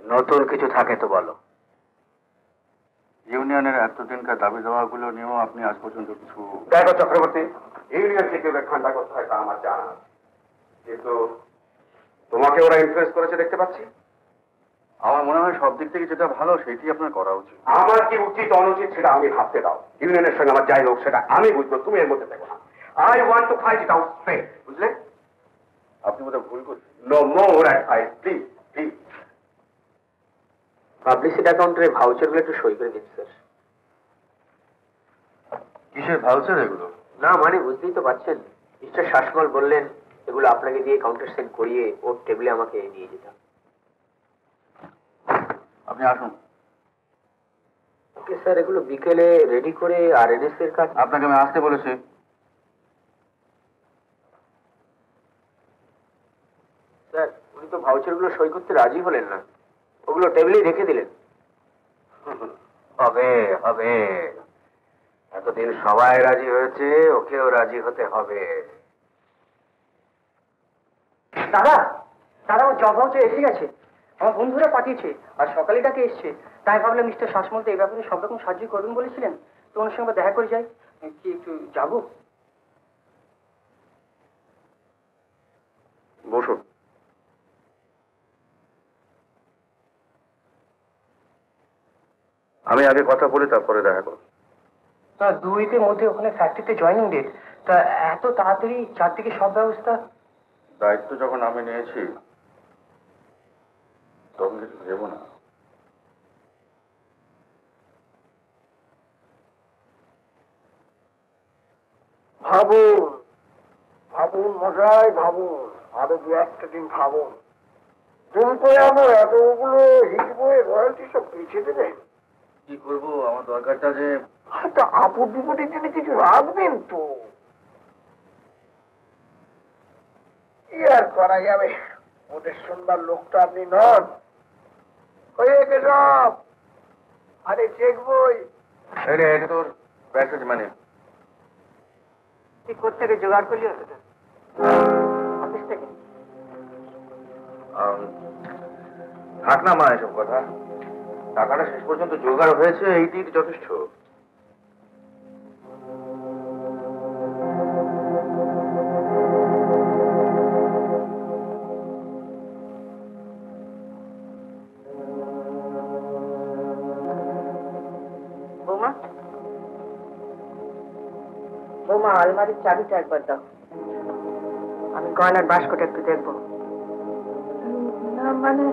নতুন কিছু থাকে তো বলো। ইউনিয়নের এতদিনকার দাবি দেওয়াগুলো নিয়েও আপনি আজ পর্যন্ত কিছু। দেখো চক্রবর্তী, ইউনিয়ন থেকে ঠান্ডা করতে হয় তা আমার জানা আছে, কিন্তু তোমাকে ওরা ইনফ্লুয়েন্স করেছে দেখতে পাচ্ছি। আমার মনে হয় সব দিক থেকে যেটা ভালো সেটি আপনার করা উচিত। আমার কি উচিত অনুচিত সেটা আমি ভাবতে দাও। ইউনিয়নের সঙ্গে আমার যাই হোক সেটা আমি বুঝবো, তুমি এর মধ্যে দেখো না। I want to fight it out straight, বুঝলে? আপনি বোধহয় ভুল করছেন। No more advice please, please. Publicity অ্যাকাউন্টের ভাউচারগুলো একটু সই করে দিন স্যার। কিসের ভাউচার এগুলো? না মানে বুঝতেই তো পারছেন, মিস্টার শাসমল বললেন এগুলো আপনাকে দিয়ে কাউন্টার সেন্ড করিয়ে ওর টেবিলে আমাকে নিয়ে যেতাম। আপনি আসুন। ওকে স্যার, এগুলো বিকেলে রেডি করে আরএনএস এর কাজ। আপনাকে আমি আসতে বলেছি। স্যার, উনি তো ভাউচারগুলো সই করতে রাজি হলেন না, ওগুলো টেবিলেই রেখে দিলেন। হবে হবে, এতদিন সবাই রাজি হয়েছে, ওকেও রাজি হতে হবে। দাদা, দাদা ও জব হাউসে এসে গেছে, আমার বন্ধুরা পাঠিয়েছে, আর সকালে ডাকে এসছে। তাই ভাবলাম মিস্টার শাসমল তো এই ব্যাপারে সব রকম সাহায্য করবেন বলেছিলেন, তো ওনার সঙ্গে দেখা করে যাই। কি একটু যাবো? বসুন। আমি আগে কথা বলে তারপরে দেখা করব। তা 2 উইকের মধ্যে ওখানে ফ্যাক্টরিতে জয়েনিং ডেট, তা এত তাড়াতাড়ি চারদিকে সব ব্যবস্থা? দায়িত্ব যখন আমি নিয়েছি তখন কিছু ভেবো না। ভাবুন ভাবুন মশাই, ভাবুন, আরো 2-1 দিন ভাবুন। কিন্তু আমার এতগুলো হিট বইয়ের রয়্যালটি সব পিছিয়ে দেবেন। কি করবো, আমার দরকারটা যে। আচ্ছা, আপদ বিপদের জন্য কিছু রাখবেন তো। কি আর করা যাবে, ওদের শুনবার লোকটা আপনি নন। হয়ে গেছে সব, আরে চেক বই। এটা তোর প্যাকেজ মানে তুই কোথেকে জোগাড় করলি ওটা? অফিস থেকে? থাক না মা এসব কথা, টাকাটা শেষ পর্যন্ত জোগাড় হয়েছে, এইটি যথেষ্ট। বৌমা, বৌমা আলমারির চাবিটা একবার দাও, আমি গয়নার বাস্কটা একটু দেখবো। না মানে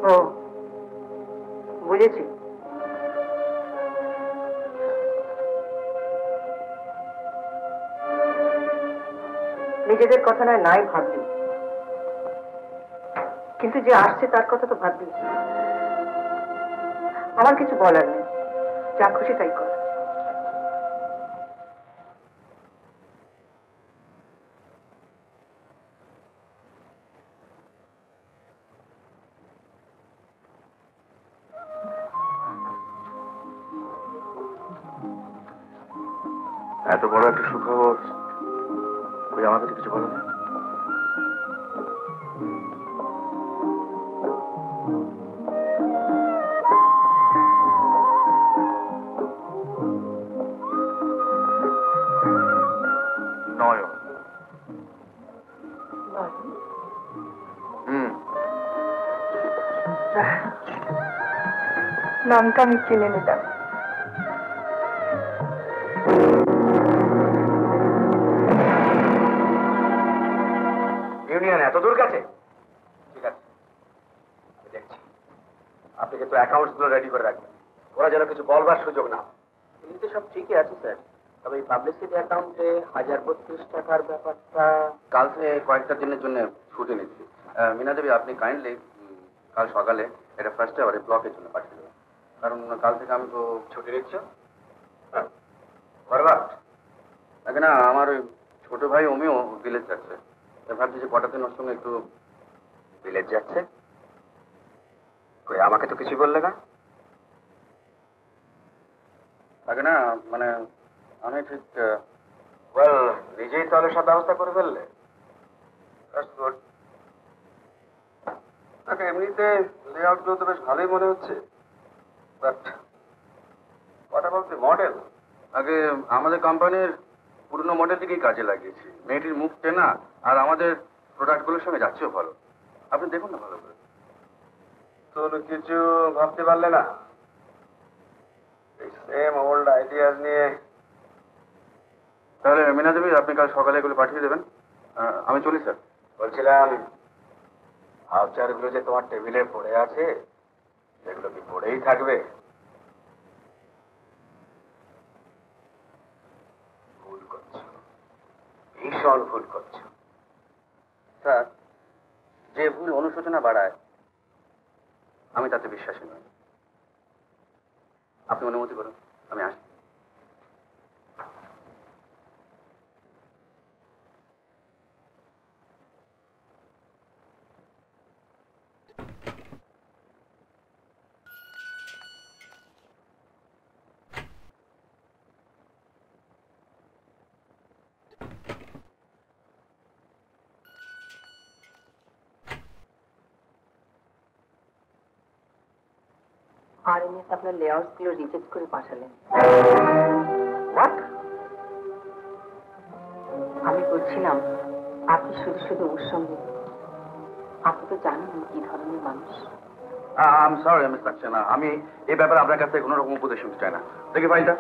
ও বুঝেছি, নিজেদের কথা নয় নাই ভাববি, কিন্তু যে আসছে তার কথা তো ভাববি। আমার কিছু বলার নেই, যা খুশি তাই কর। এত বড় একটা সুখবর ওই আমার কাছে কিছু বলো না? নয়ন। নামটা আমি চিনে নিতাম। ইউনিয়ন এত দূর গেছে? ঠিক আছে, আমি দেখছি। আপনি কিন্তু অ্যাকাউন্টস গুলো রেডি করে রাখবেন, ওরা যেন কিছু বলবার সুযোগ না। এমনিতে সব ঠিকই আছে স্যার, তবে এই পাবলিসিটি অ্যাকাউন্টে 1032 টাকার ব্যাপারটা। কাল থেকে কয়েকটা দিনের জন্য ছুটি নিচ্ছি। মিনা দেবী, আপনি কাইন্ডলি কাল সকালে এটা ফার্স্ট আওয়ারে ব্লকের জন্য পাঠিয়ে দেবেন, কারণ কাল থেকে আমি তো ছুটি নিচ্ছ? বরবাদ আগে না, আমার ওই ছোট ভাই অমিও বিলেজ যাচ্ছে, তাই ভাবছি যে কটা দিন ওর সঙ্গে একটু। বিলেজ যাচ্ছে? কই আমাকে তো কিছু বললে না। আগে না, মানে আমি ঠিক ওয়েল, নিজেই তাহলে সব ব্যবস্থা করে ফেললে। That's good. তাকে এমনিতে লেআউট গুলো তো বেশ ভালোই মনে হচ্ছে, but what about D model? আগে আমাদের কোম্পানির পুরনো মডেল থেকেই কাজে লাগিয়েছি, মেয়েটির মুখ টেনা আর আমাদের প্রোডাক্টগুলোর সঙ্গে যাচ্ছেও ভালো। আপনি দেখুন না ভালো করে। তো কিছু ভাবতে পারলে না? এই সেম ওল্ড আইডিয়াস নিয়ে। তাহলে মিনা দেবী, আপনি কাল সকালে এগুলো পাঠিয়ে দেবেন। আমি চলি স্যার। বলছিলাম, ভাউচারগুলো যে তোমার টেবিলে পড়ে আছে, সেগুলো কি পড়েই থাকবে? ভুল করছো, ভীষণ ভুল করছো। স্যার, যে ভুল অনুশোচনা বাড়ায় আমি তাতে বিশ্বাসী নই। আপনি অনুমতি করুন, আমি আসি। আরএমএস আপনার লেআউটস গুলো রিজেক্ট করে পাঠালেন। আমি বলছিলাম, আপনি শুধু শুধু ওর সঙ্গে, আপনি তো জানেন আমি কি ধরনের মানুষ। I am sorry miss Saxena, আমি এই ব্যাপারে আপনার কাছ থেকে কোনো রকম উপদেশ নিতে চাই না। দেখি ফাইলটা।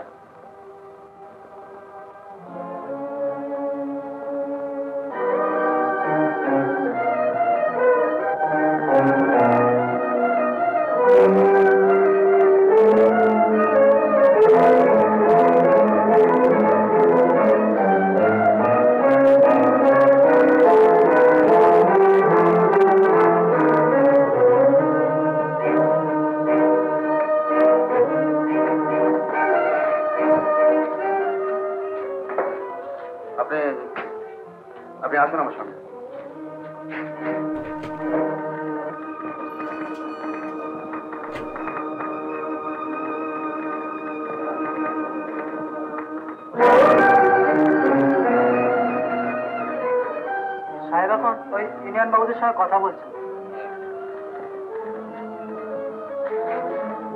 সাহেবের সঙ্গে কথা বলছি।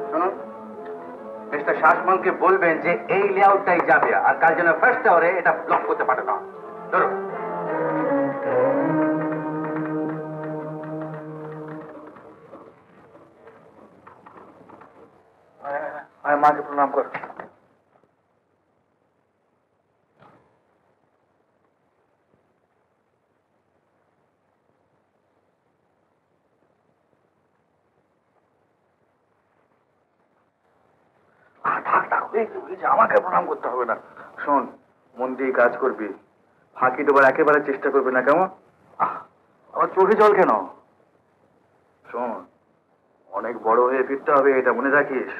শুনুন, মিস্টার শাসমলকে বলবেন যে এই লেআউটটাই যাবে, আর কাল যেন ফার্স্ট আওয়ারে এটা ব্লক করতে পাঠানো হয়। ধরুন। মাকে প্রণাম কর। আমাকে প্রণাম করতে হবে না। শোন, মন দিয়ে কাজ করবি, ফাঁকি দেবার একেবারে চেষ্টা করবি না, কেমন? আমার চোখে জল কেন? শোন, অনেক বড় হয়ে ফিরতে হবে, এটা মনে রাখিস।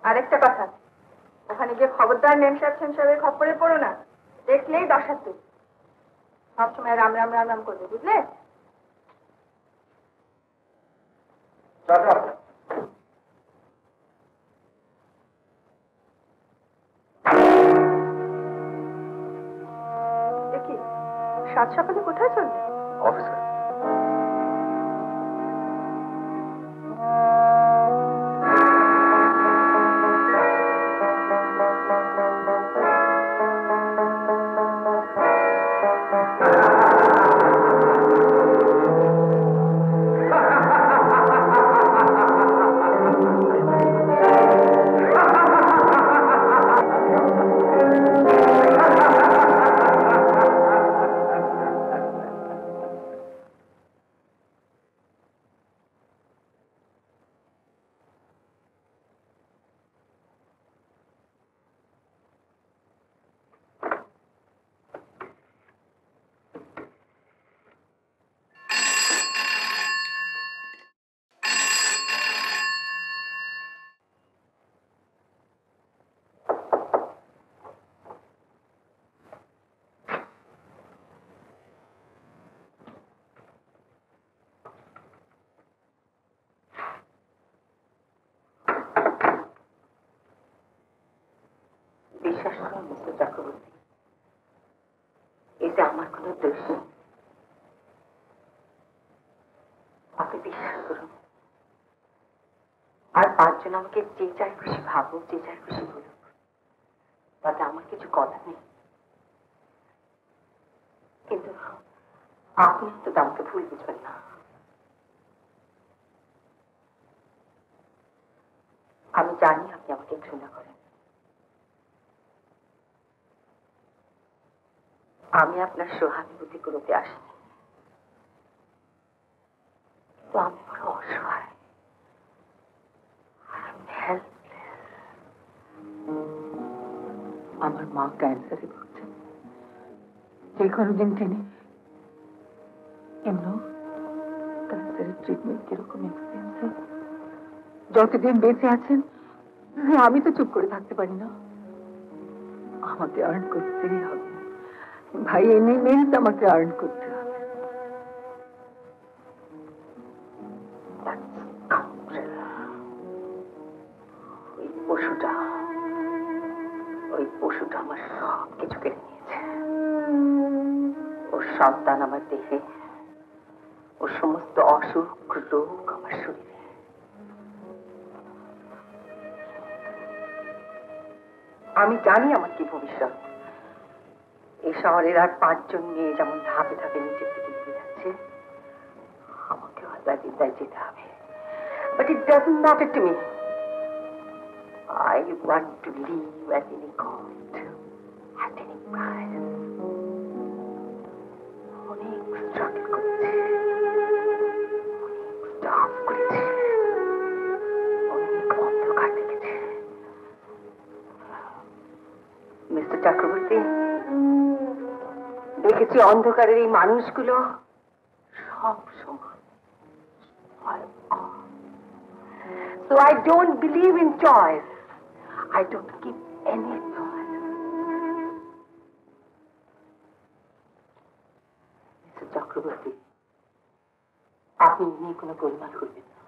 আরেকটা কথা, ওখানে গিয়ে খবরদার মেম সাহেবের খপ্পরে পড়ো না, দেখলেই দশাতে সবসময় রাম রাম রাম রাম করবে, বুঝলে? দেখি সাত সকালে কোথায় চলবে? অফিসার, বিশ্বাস করুন মিস্টার চক্রবর্তী, এতে আমার কোনো দোষ নেই। আপনি বিশ্বাস করুন, আর পাঁচজন আমাকে যে যার খুশি ভাবুক, যে যার খুশি বলুক, তাতে আমার কিছু কথা নেই। কিন্তু আপনি তো আমাকে ভুল বুঝবেন না। আমি জানি আপনি আমাকে ঘৃণা করেন। আমি আপনার সহানুভূতি করতে আসিনি, তো আমি বড় অসহায়। আমার মা ক্যান্সারে ভুগছেন। যে কোনো দিন তিনি ক্যান্সারের ট্রিটমেন্ট কিরকম এক্সপেন্সিভ, যতদিন বেঁচে আছেন আমি তো চুপ করে থাকতে পারি না। আমাকে আর্ন করতেই হবে ভাই, এনে মিন্স আমাকে আর্ন করতে হবে। ওই পশুটা আমার সব কিছু কেড়ে নিয়েছে। ওর সন্তান আমার দেহে, ওর সমস্ত অসুখ রোগ আমার শরীরে। আমি জানি আমার কি ভবিষ্যৎ। এই শহরের আর পাঁচজন মেয়ে যেমন ধাপে ধাপে নিচের দিকে এগিয়ে যাচ্ছে, আমাকে হয়তো যেতে হবে। But it doesn't matter to me. I want to leave at any cost, at any price. অনেক স্ট্রাগল করেছে, অনেক স্টাফ করেছে, অনেক অন্ধকার দেখেছে। মিস্টার চক্রবর্তী, দেখেছি অন্ধকারের এই মানুষগুলো সব সময়। So I don't believe in choice. I don't give any choice. Mr. Chakraborty, আপনি নিয়ে কোনো গোলমাল করবেন না।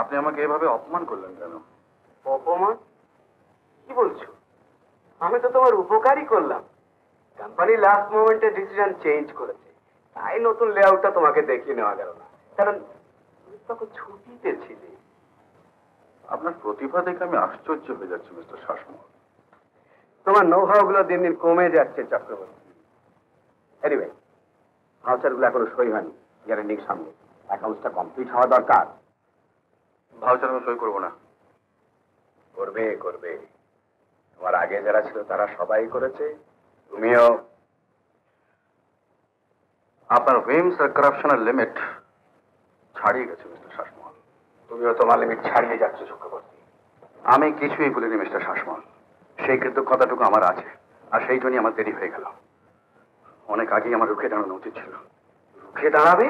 আপনি আমাকে এভাবে অপমান করলেন কেন? অপমান? কি বলছো? আমি তো তোমার উপকারই করলাম। কোম্পানি লাস্ট মোমেন্টে ডিসিশন চেঞ্জ করেছে, তাই নতুন লেআউটটা তোমাকে দেখিয়ে নেওয়া গেল না, কারণ তুমি তখন ছুটিতে ছিলে। আপনার প্রতিভা দেখে আমি আশ্চর্য হয়ে যাচ্ছি মিস্টার শাসমল। তোমার নৌহাও গুলো দিন দিন কমে যাচ্ছে চক্রবর্তী। এনিওয়ে, ভাউচার গুলো এখনো সই হয়নি, ইয়ার এন্ডিং সামনে, অ্যাকাউন্টসটা কমপ্লিট হওয়া দরকার। ভাউচার আমি সই করবো না। করবে করবে, তোমার আগে যারা ছিল তারা সবাই করেছে, তুমিও। আপনার উইমস আর কারাপশনের লিমিট ছাড়িয়ে গেছে মিস্টার শাসমল। তুমিও তোমার লিমিট ছাড়িয়ে যাচ্ছ চক্রবর্তী। আমি কিছুই বলিনি মিস্টার শাসমল, সেই কৃতজ্ঞতাটুকু আমার আছে, আর সেই জন্যই আমার দেরি হয়ে গেল। অনেক আগেই আমার রুখে দাঁড়ানো উচিত ছিল। রুখে দাঁড়াবে?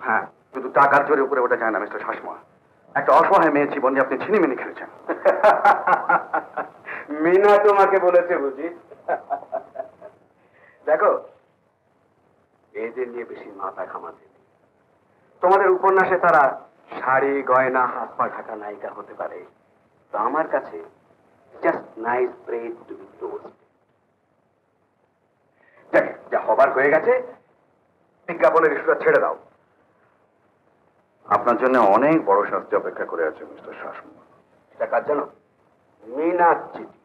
হ্যাঁ, শুধু টাকার জোরে উপরে ওঠা যায় না মিস্টার শাসমল। একটা অসহায় মেয়ের জীবন নিয়ে আপনি ছিনিমিনি খেলেছেন। মিনা তোমাকে বলেছে বুঝি? দেখো, এদের নিয়ে বেশি মাথা ঘামাতে নেই। তোমাদের উপন্যাসে তারা শাড়ি গয়না হাত পা ঢাকা নায়িকা হতে পারে, তো আমার কাছে just nice bread to be toast. যা হবার হয়ে গেছে, বিজ্ঞাপনের ইস্যুটা ছেড়ে দাও। আপনার জন্য অনেক বড় শাস্তি অপেক্ষা করে আছে মিস্টার শাসমল। এটা কাজ জানো? মিনার চিঠি,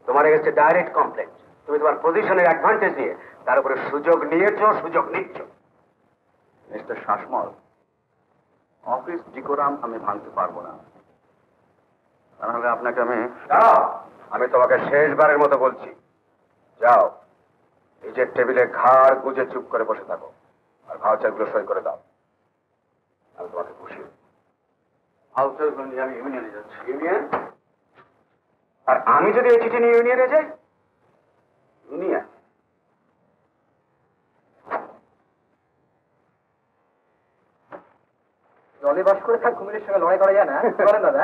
তোমার কাছে ডাইরেক্ট কমপ্লেন। তুমি তোমার পজিশনের অ্যাডভান্টেজ নিয়ে তার উপরে সুযোগ নিয়েছো, সুযোগ নিচ্ছ। মিস্টার শাসমল, অফিস ডিকোরাম আমি ভাঙতে পারবো না। তাহলে আপনাকে আমি তোমাকে শেষবারের মতো বলছি, যাও নিজের টেবিলে ঘাড় গুজে চুপ করে বসে থাকো, আর ভাউচারগুলো সই করে দাও। আমি তোমাকে খুশি। ভাউচারগুলো নিয়ে আমি ইউনিয়নে যাচ্ছি। ইউনিয়ন? আর আমি যদি এই চিঠি নিয়ে ইউনিয়নে যাই? ইউনিয়ন? জলে বাস করে থাক, কুমিরের সঙ্গে লড়াই করা যায় না, বলেন দাদা?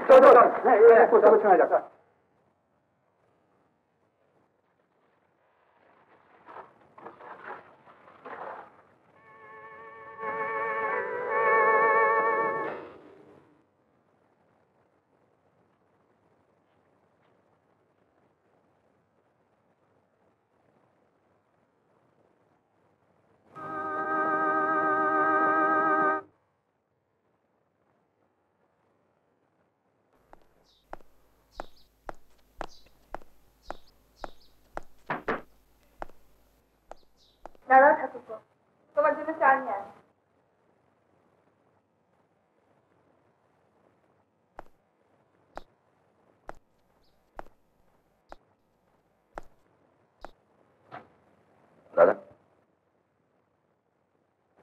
শোনা যাক। দাঁড়াও ঠাকুরপো, তোমার জন্য চা নিয়ে আস। দাদা,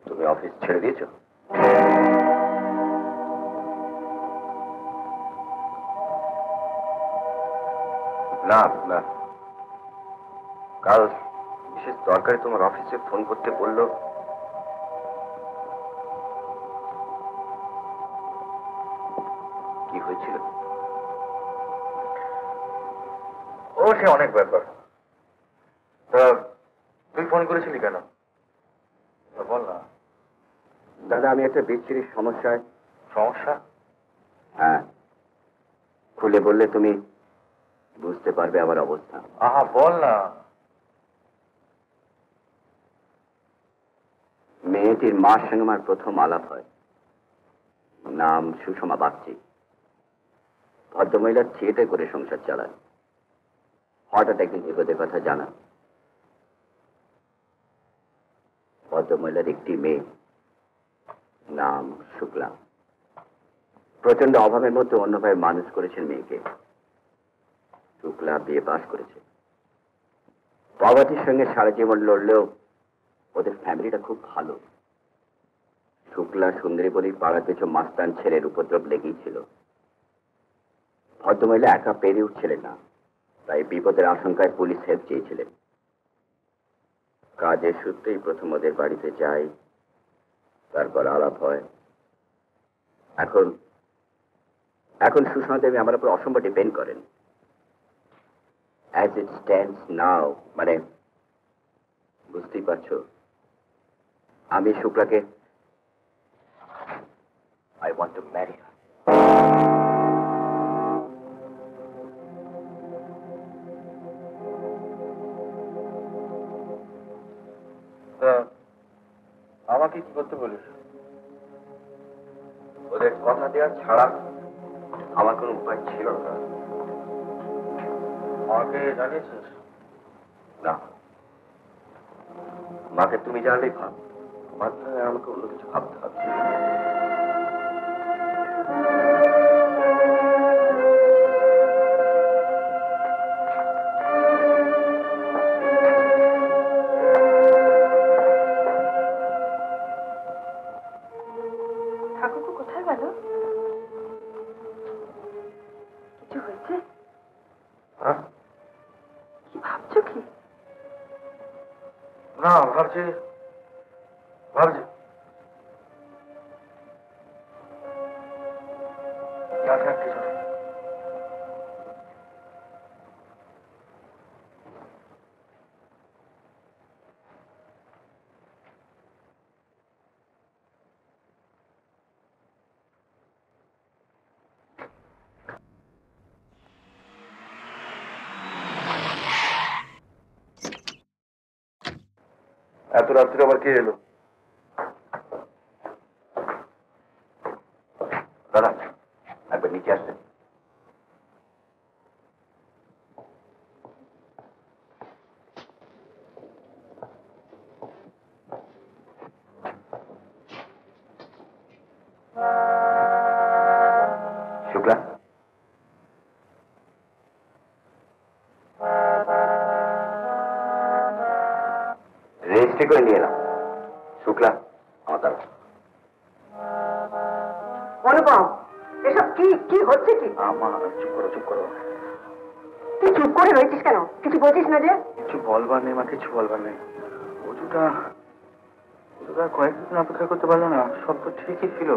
তুমি অফিস ছেড়ে দিয়েছো? না না, কাল বিশেষ দরকারে তোমার অফিসে ফোন করতে বললো। কি হয়েছিল? ও সে অনেক ব্যাপার। তুই ফোন করেছিলি কেন? বল না। দাদা, আমি একটা বিচ্ছিরি সমস্যায়। সমস্যা? হ্যাঁ, খুলে বললে তুমি বুঝতে পারবে আমার অবস্থা। আহা, বল না। মেয়েটির মার সঙ্গে আমার প্রথম আলাপ হয়। নাম সুষমা বাগচি। ভদ্রমহিলা থিয়েটার করে সংসার চালান। হঠাৎ একদিন বিপদের কথা জানা। ভদ্রমহিলার একটি মেয়ে, নাম শুক্লা। প্রচন্ড অভাবের মধ্যে অন্যভাবে মানুষ করেছেন মেয়েকে। শুক্লা বিয়ে পাশ করেছে। পভার্টির সঙ্গে সারা জীবন লড়লেও ওদের ফ্যামিলিটা খুব ভালো। শুক্লা সুন্দরী বলেই পাড়ার পেছু মাস্তান ছেলের উপদ্রব লেগেই ছিল। ভদ্রমহিলা একা পেরে উঠছিলেন না, তাই বিপদের আশঙ্কায় পুলিশ হেল্প চেয়েছিলেন। কাজের সূত্রেই প্রথম ওদের বাড়িতে যাই, তারপর আলাপ হয়। এখন এখন সুষমা দেবী আমার উপর অসম্ভব ডিপেন্ড করেন। অ্যাজ ইট স্ট্যান্ডস নাও, মানে বুঝতেই পারছো, আমি শুক্লাকে I want to marry her. আমাকে কি করতে বলিস? ওদের কথা দেওয়া ছাড়া আমার কোনো উপায় ছিল না। মাকে জানিয়েছিস? না, মাকে তুমি জানলেই ভাব, আমার আমাকে অন্য কিছু ভাবতে হবে। ঠাকুরপো কোথায় গেল? কিছু হয়েছে? কি ভাবছো কি? না, ভাবছি কিছু না। এত রাত্রে আবার কে এলো? দাদা, একবার নিচে আসতেন। শুক্লা, রেজিস্ট্রি করে নিয়ে এলাম। শুক্লা, আমার দাদা। অনুপম, এসব কি কি হচ্ছে কি? আমার চুপ করো। তুই চুপ করে রয়েছিস কেন? কিছু বলছিস না যে? কিছু বলবার নেই মা, কিছু বলবার নেই। ওটা কয়েকদিন অপেক্ষা করতে পারলো না, সব তো ঠিকই ছিল।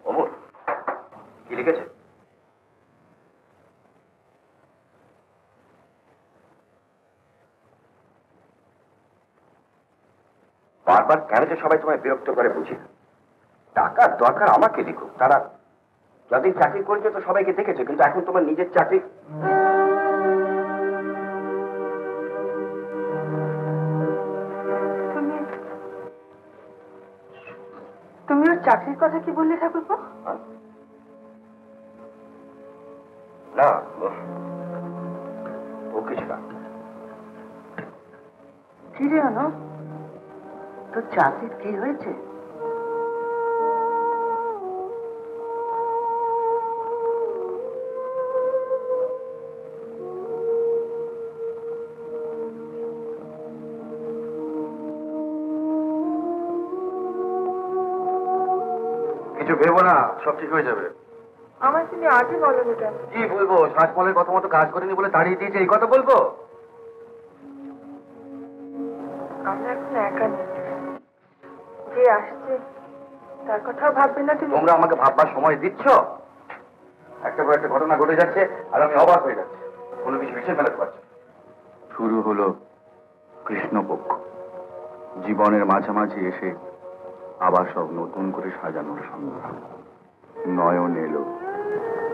অমর কি লিখেছে? বারবার কেন যে সবাই তোমায় বিরক্ত করে বুঝি না। টাকার দরকার আমাকে লিখুক, তারা যতদিন চাকরি করেছে তো সবাইকে দেখেছে, কিন্তু এখন তোমার নিজের চাকরি। তুমি ওর চাকরির কথা কি বললে ঠাকুরপো? না, ও কিছু না। কি রে অনু, তোর চাকরির কি হয়েছে? কিছু ভেবো না, সব ঠিক হয়ে যাবে। আমার তুমি আজই বলো কেন? কি বলবো? শ্বাসমলের কথা মতো কাজ করেনি বলে তাড়িয়ে দিয়েছে, এই কথা বলবো? আমরা এখন একা নেই, যে আসছে তার কথাও ভাববে না তুমি? তোমরা আমাকে ভাববার সময় দিচ্ছ? একটা পর একটা ঘটনা ঘটে যাচ্ছে আর আমি অবাক হয়ে যাচ্ছি, কোনো কিছু মিশে ফেলাতে পারছি। শুরু হলো কৃষ্ণপক্ষ, জীবনের মাঝামাঝি এসে আবার সব নতুন করে সাজানোর সংগ্রাম। নয়ন এলো,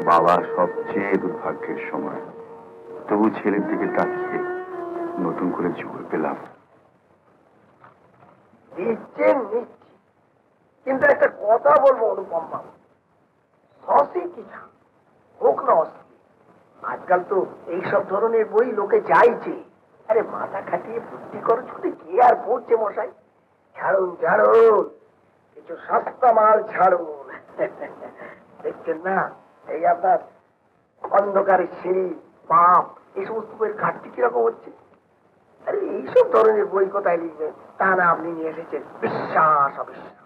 বাবা সবচেয়ে দুর্ভাগ্যের সময়, তবু ছেলের দিকে তাকিয়ে নতুন করে জোর পেলাম। নিচ্ছি, কিন্তু একটা কথা বলবো অনুপম বাবু, সসি কিনা হোক না অসি, আজকাল তো এইসব ধরনের বই লোকে চাইছে। আরে মাথা খাটিয়ে বুদ্ধি করো, ছুটি কে আর পড়ছে মশাই? ছাড়ুন কিছু সস্তা মাল ছাড়ুন। দেখছেন না এই আপনার অন্ধকারের সিঁড়ি, পাপ, এই সমস্ত বইয়ের ঘাটতি কিরকম হচ্ছে? আরে এইসব ধরনের বই কোথায় লিখবেন? তা না আপনি নিয়ে এসেছেন বিশ্বাস অবিশ্বাস,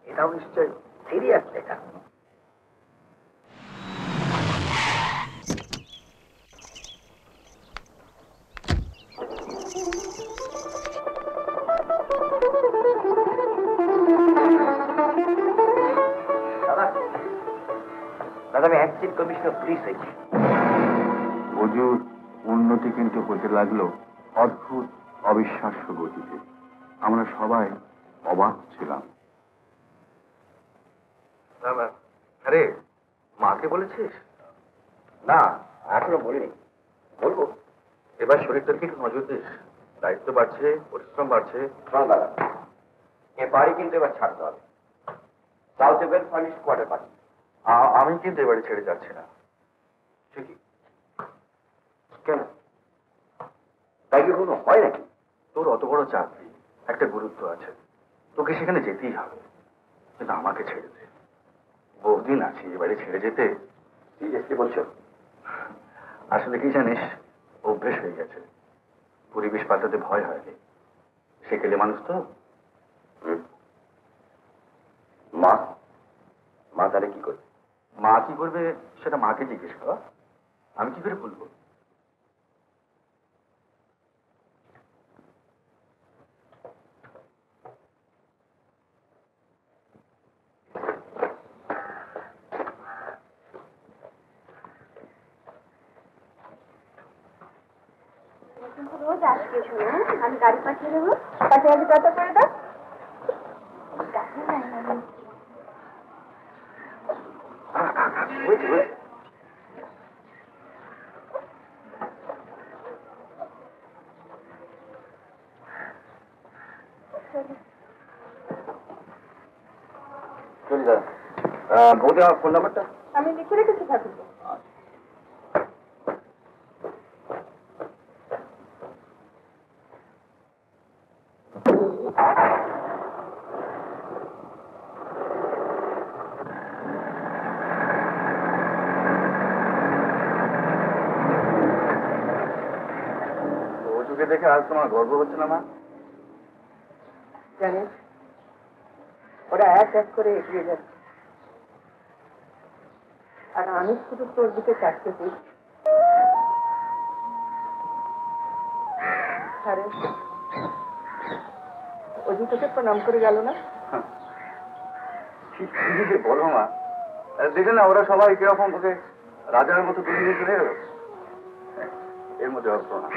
এটাও নিশ্চয়ই সিরিয়াস লেখা। দাদা, আমি অ্যাসিস্ট্যান্ট কমিশনার পুলিশ হয়েছি। অজুর উন্নতি কিন্তু হতে লাগলো অদ্ভুত অবিশ্বাস্য গতিতে। আমরা সবাই অবাক ছিলাম। আরে মাকে বলেছিস? না, এখনো বলিনি, বলবো। এবার শরীরটার কি একটু নজর দিস, দায়িত্ব বাড়ছে, পরিশ্রম বাড়ছে। শোনো দাদা, এ বাড়ি কিন্তু এবার ছাড়তে হবে। সাউথ ওয়েল ফার্নিশ কোয়ার্টার বাড়ি। আমি কিন্তু এবারে ছেড়ে যাচ্ছি না। সে কি? কেন? তাই কি কোনো হয় নাকি? তোর অত বড় চাকরি, একটা গুরুত্ব আছে, তোকে সেখানে যেতেই হবে। কিন্তু আমাকে ছেড়ে দে, বহুদিন আছি এবারে ছেড়ে যেতে। সিরিয়াসলি বলছো? আসলে কি জানিস, অভ্যেস হয়ে গেছে, পরিবেশ পাল্টাতে ভয় হয়নি। সেকেলে মানুষ তো। মা, মা তাহলে কি করবে? মা কি করবে সেটা মাকে জিজ্ঞেস কর, আমি কি করে বলবো? রোজ আসবে, শোনো, আমি গাড়ি পাঠিয়ে দেবো, কাছাকাছি কত করে দাও। চলি দাদা। বৌদি, আমার ফোন নাম্বারটা? আমি লিখে রেখেছি ঠাকুর। ওকে দেখে আজ তোমার গর্ব হচ্ছে না মা? জানিস, ওরা এক এক করে এগিয়ে যাচ্ছে, আর আমি শুধু তোর দিকে চারটে দিচ্ছি। আরে অজি তোকে প্রণাম করে গেল না? কি যে বলো মা, দেখে না ওরা সবাই কিরকম ওকে রাজার মতো তুলে নিয়ে চলে গেল। এর মধ্যে অস্ত্র না।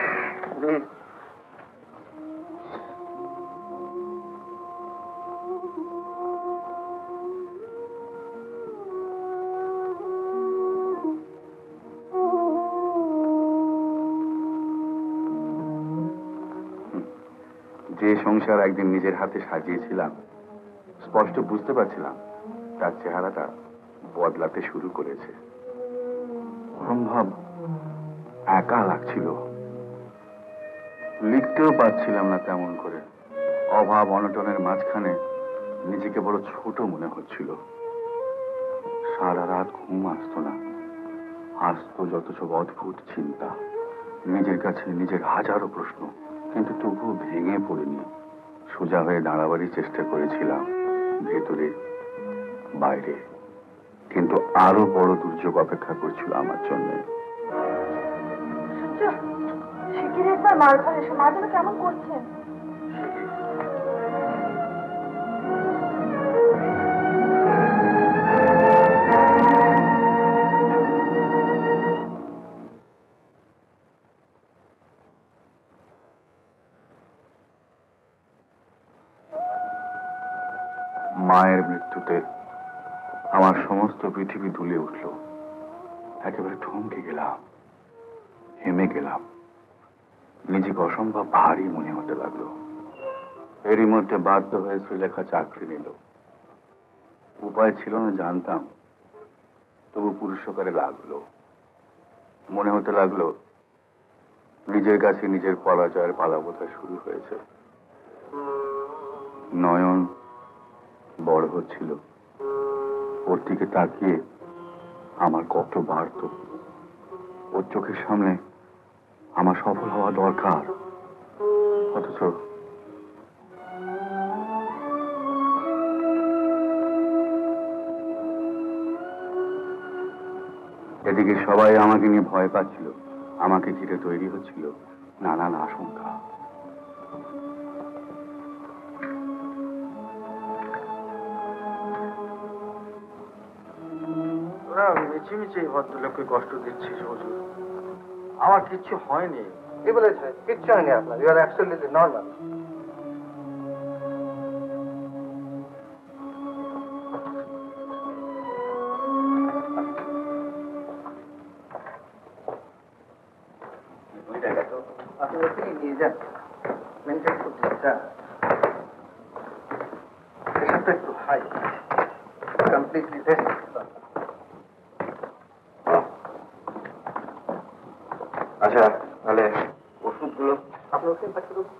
যে সংসার একদিন নিজের হাতে সাজিয়েছিলাম, স্পষ্ট বুঝতে পারছিলাম তার চেহারাটা বদলাতে শুরু করেছে। সম্ভব একা লাগছিল, লিখতেও পারছিলাম না তেমন করে। অভাব অনটনের মাঝখানে নিজেকে বড় ছোট মনে হচ্ছিল। সারা রাত ঘুম আসতো না, আসতো যত সব অদ্ভুত চিন্তা, নিজের কাছে নিজের হাজারো প্রশ্ন। কিন্তু তবুও ভেঙে পড়িনি, সোজা হয়ে দাঁড়াবারই চেষ্টা করেছিলাম, ভেতরে বাইরে। কিন্তু আরো বড় দুর্যোগ অপেক্ষা করছিল আমার জন্য। শিগগির একবার মার ঘরে এসে, মা যেন কেমন করছেন। মায়ের মৃত্যুতে আমার সমস্ত পৃথিবী দুলে উঠল। একেবারে থমকে গেলাম, হেমে গেলাম। নিজেকে অসম্ভব ভারী মনে হতে লাগলো। এরই মধ্যে বাধ্য হয়ে শ্রীলেখা চাকরি নিল। উপায় ছিল না জানতাম, তবু পুরুষকারে লাগলো। মনে হতে লাগলো নিজের কাছে নিজের পরাজয়ের পালাবোধা শুরু হয়েছে। নয়ন বড় হচ্ছিল, ওর দিকে তাকিয়ে আমার কত বাড়ত। ওর চোখের সামনে আমার সফল হওয়া দরকার, অথচ এদিকে সবাই আমাকে নিয়ে ভয় পাচ্ছিল, আমাকে ঘিরে তৈরি হচ্ছিল নানান আশঙ্কা। তোরা মিছিমিছি ভদ্রলোককে কষ্ট দিচ্ছিস হুজুর, আমার কিচ্ছু হয়নি। কি বলেছে? কিচ্ছু হয়নি আপনার, ইউ আর অ্যাবসলিউটলি নর্মাল। আচ্ছা, প্রেশারটা একটু হাই, কমপ্লিটলি রেস্ট। আচ্ছা, তাহলে ওষুধগুলো আপনার ওষুধ পাঠিয়ে দেবো।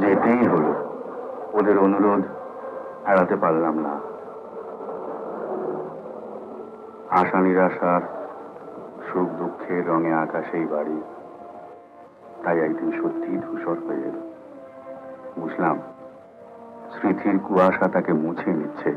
যেতেই হলো, ওদের অনুরোধ এড়াতে পারলাম না। আশা নিরাশার, সুখ দুঃখের রঙে আকাশেই বাড়ি, তাই একদিন সত্যিই ধূসর হয়ে এলো। বুঝলাম স্মৃতির কুয়াশা তাকে মুছে নিচ্ছে।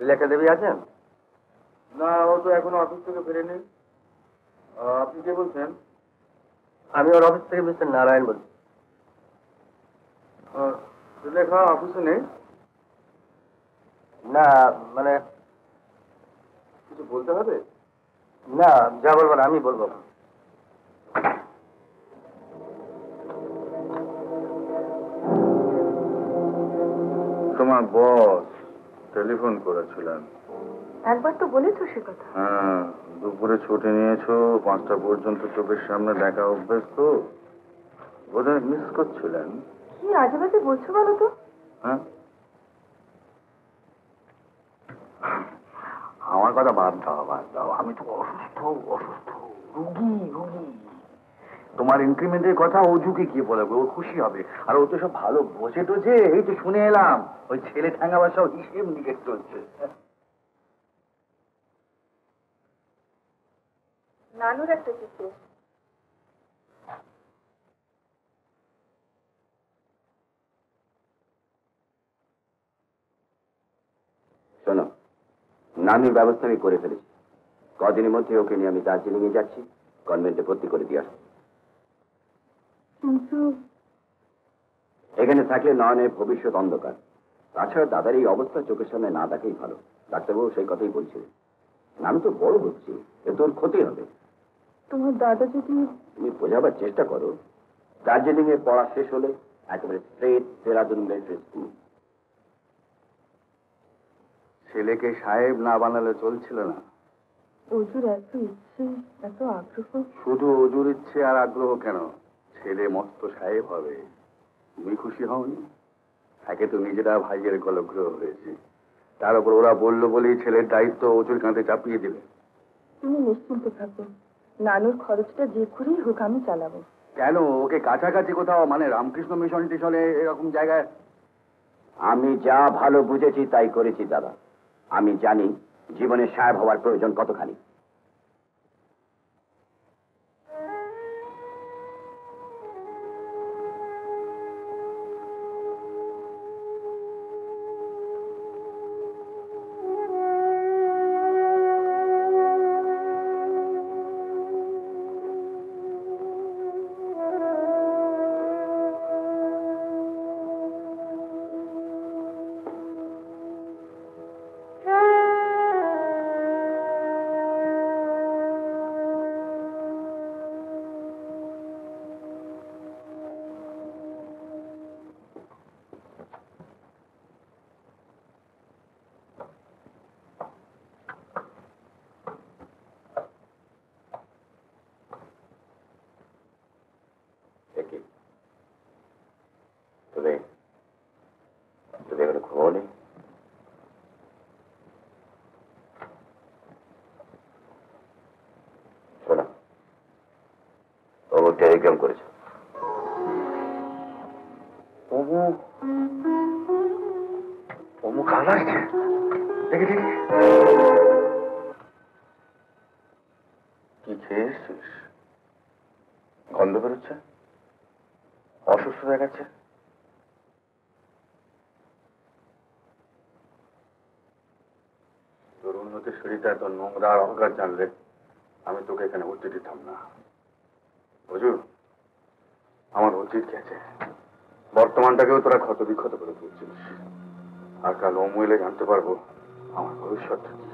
লেখা দেবী আছেন? না, ও তো এখনো অফিস থেকে ফেরেনি। আপনি কে বলছেন? আমি ওর অফিস থেকে মিস্টার নারায়ণ বলছি। লেখা অফিসে নেই? না, মানে কিছু বলতে হবে? না, যা বলবেন আমি বলবো। তোমার বস টেলিফোন করেছিলেন। একবার তো বলেছো সে কথা। হ্যাঁ, দুপুরে ছুটি নিয়েছো, 5টা পর্যন্ত চোখের সামনে দেখা অভ্যেস তো, বোধহয় মিস করছিলেন। কি আজে বাজে বলছো বলো তো? হ্যাঁ, আমার কথা বাদ দাও, বাদ দাও। আমি তো অসুস্থ, রুগী। তোমার ইনক্রিমেন্টের কথা অজুকে কি বলবে? ও খুশি হবে। আর ও তো সব ভালো বোঝে টোঝে। এই তো শুনে এলাম ওই ছেলে ঠ্যাঙ্গাবার সব হিসেব নিকেট চলছে। নানুর একটা চিঠি। শোনো, নানুর ব্যবস্থা আমি করে ফেলেছি। কদিনের মধ্যে ওকে নিয়ে আমি দার্জিলিং এ যাচ্ছি, কনভেন্টে ভর্তি করে দিয়ে আসবো। কিন্তু এখানে থাকলে নয়নের ভবিষ্যৎ অন্ধকার। তাছাড়া দাদার এই অবস্থা চোখের সামনে না দেখাই ভালো। ডাক্তারবাবু সেই কথাই বলছিলেন। নানু তো বড় হচ্ছে, এ তোর ক্ষতি হবে। তোমার দাদা যদি... তুমি বোঝাবার চেষ্টা করো। দার্জিলিং এ পড়া শেষ হলে একেবারে স্ট্রেট দেরাদুন মিলিটারি স্কুল। ছেলেকে সাহেব না বানালে চলছিল না। অজুর এত ইচ্ছে, এত আগ্রহ। শুধু অজুর ইচ্ছে আর আগ্রহ কেন, ছেলে মস্ত সাহেব হবে। তুমি খুশি হওনি? একে তো নিজেরা ভাইয়ের গলগ্রহ হয়েছে, তার উপর ওরা বললো বলেই ছেলের দায়িত্ব অজুর কাঁধে চাপিয়ে দিবে। তুমি নিশ্চিন্ত থাকো, নানুর খরচটা যে করেই হোক আমি চালাবো। কেন? ওকে কাছাকাছি কোথাও, মানে রামকৃষ্ণ মিশন টিশনে এরকম জায়গায়। আমি যা ভালো বুঝেছি তাই করেছি দাদা। আমি জানি জীবনে সাহেব হওয়ার প্রয়োজন কতখানি। এগুলো ঘুমোনি? শোনা, অমুক টেলিগ্রাম করেছ। অমুক আল আসছে, দেখি দেখি। কি খেয়ে এসছিস? গন্ধ বেরোচ্ছে, অসুস্থ দেখাচ্ছে। তোর উন্নতির শরীরটা এত নোংরা আর অহংকার জানলে আমি তোকে এখানে উঠতে দিতাম না। বুঝু, আমার উচিত গেছে। বর্তমানটাকেও তোরা ক্ষত বিক্ষত করে তুলছিস, আর কাল অমু এলে জানতে পারবো আমার ভবিষ্যৎটা কি।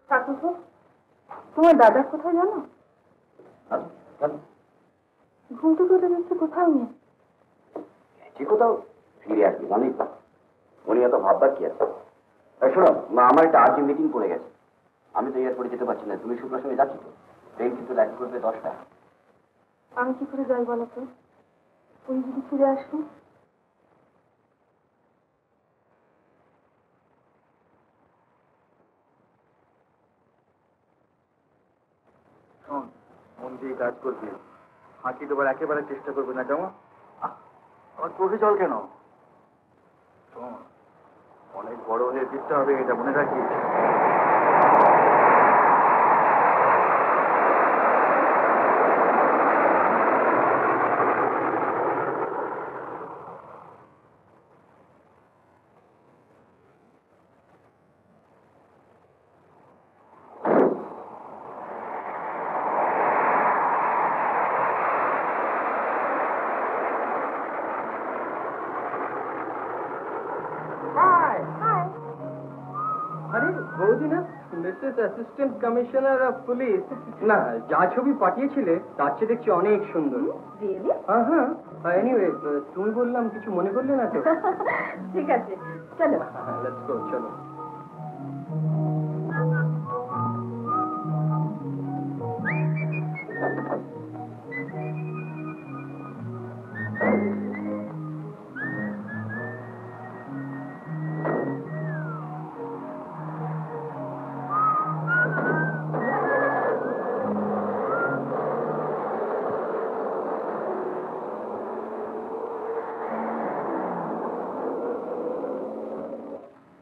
ঠাকুরপো, তোমার দাদা কোথায় জানো? ঘুম থেকে উঠে দেখছি কোথাও নেই। ঠিক কোথাও ফিরে আসবি জানি, উনি এত ভাববার কি আছে। শোনো মা, আমার একটা আর্জেন্ট মিটিং পড়ে গেছে, আমি তো এয়ারপোর্টে যেতে পারছি না। তুমি শুক্লার সঙ্গে যাচ্ছি তো, ট্রেন কিন্তু ল্যান্ড করবে 10টায়। আমি কি করে যাই বলো তো? উনি যদি ফিরে আসুন। শোন, মন দিয়ে কাজ করবি, ফাঁকি দেবার একেবারে চেষ্টা করবি না, কেমন? আমার চোখে জল কেন? শোন, অনেক বড় হয়ে ফিরতে হবে, এটা মনে রাখিস। আরে বৌদি না, Mrs assistant commissioner of police. না, যা ছবি পাঠিয়েছিলে তার চেয়ে দেখছি অনেক সুন্দর। হ্যাঁ হ্যাঁ, এনিওয়ে তুমি বললাম কিছু মনে করলে না তো? ঠিক আছে, চলো। লেটস গো, চলো।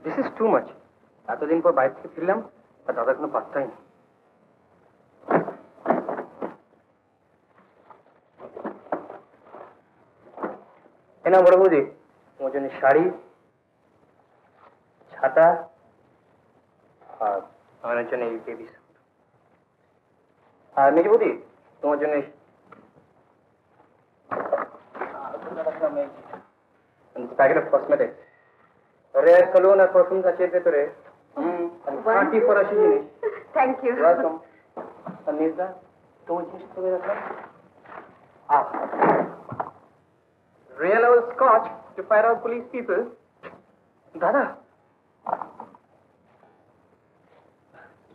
This is too much. এতদিন পর বাইরে থেকে ফিরলাম আর দাদা কোনো পাত্তাই নেই। এনা বড় বৌদি, তোমার জন্য শাড়ি, ছাতা, আর আমার জন্য এই বেবি স্যুট। আর মেজ বৌদি, তোমার জন্য packet of cosmetics, rare cologne আর পারফিউম আছে এর ভেতরে। খাঁটি ফরাসি জিনিস। Thank you. ওয়েলকাম। আর নির্দা, তোমার জিনিস করে রাখলাম। Real old scotch to fire out police people. দাদা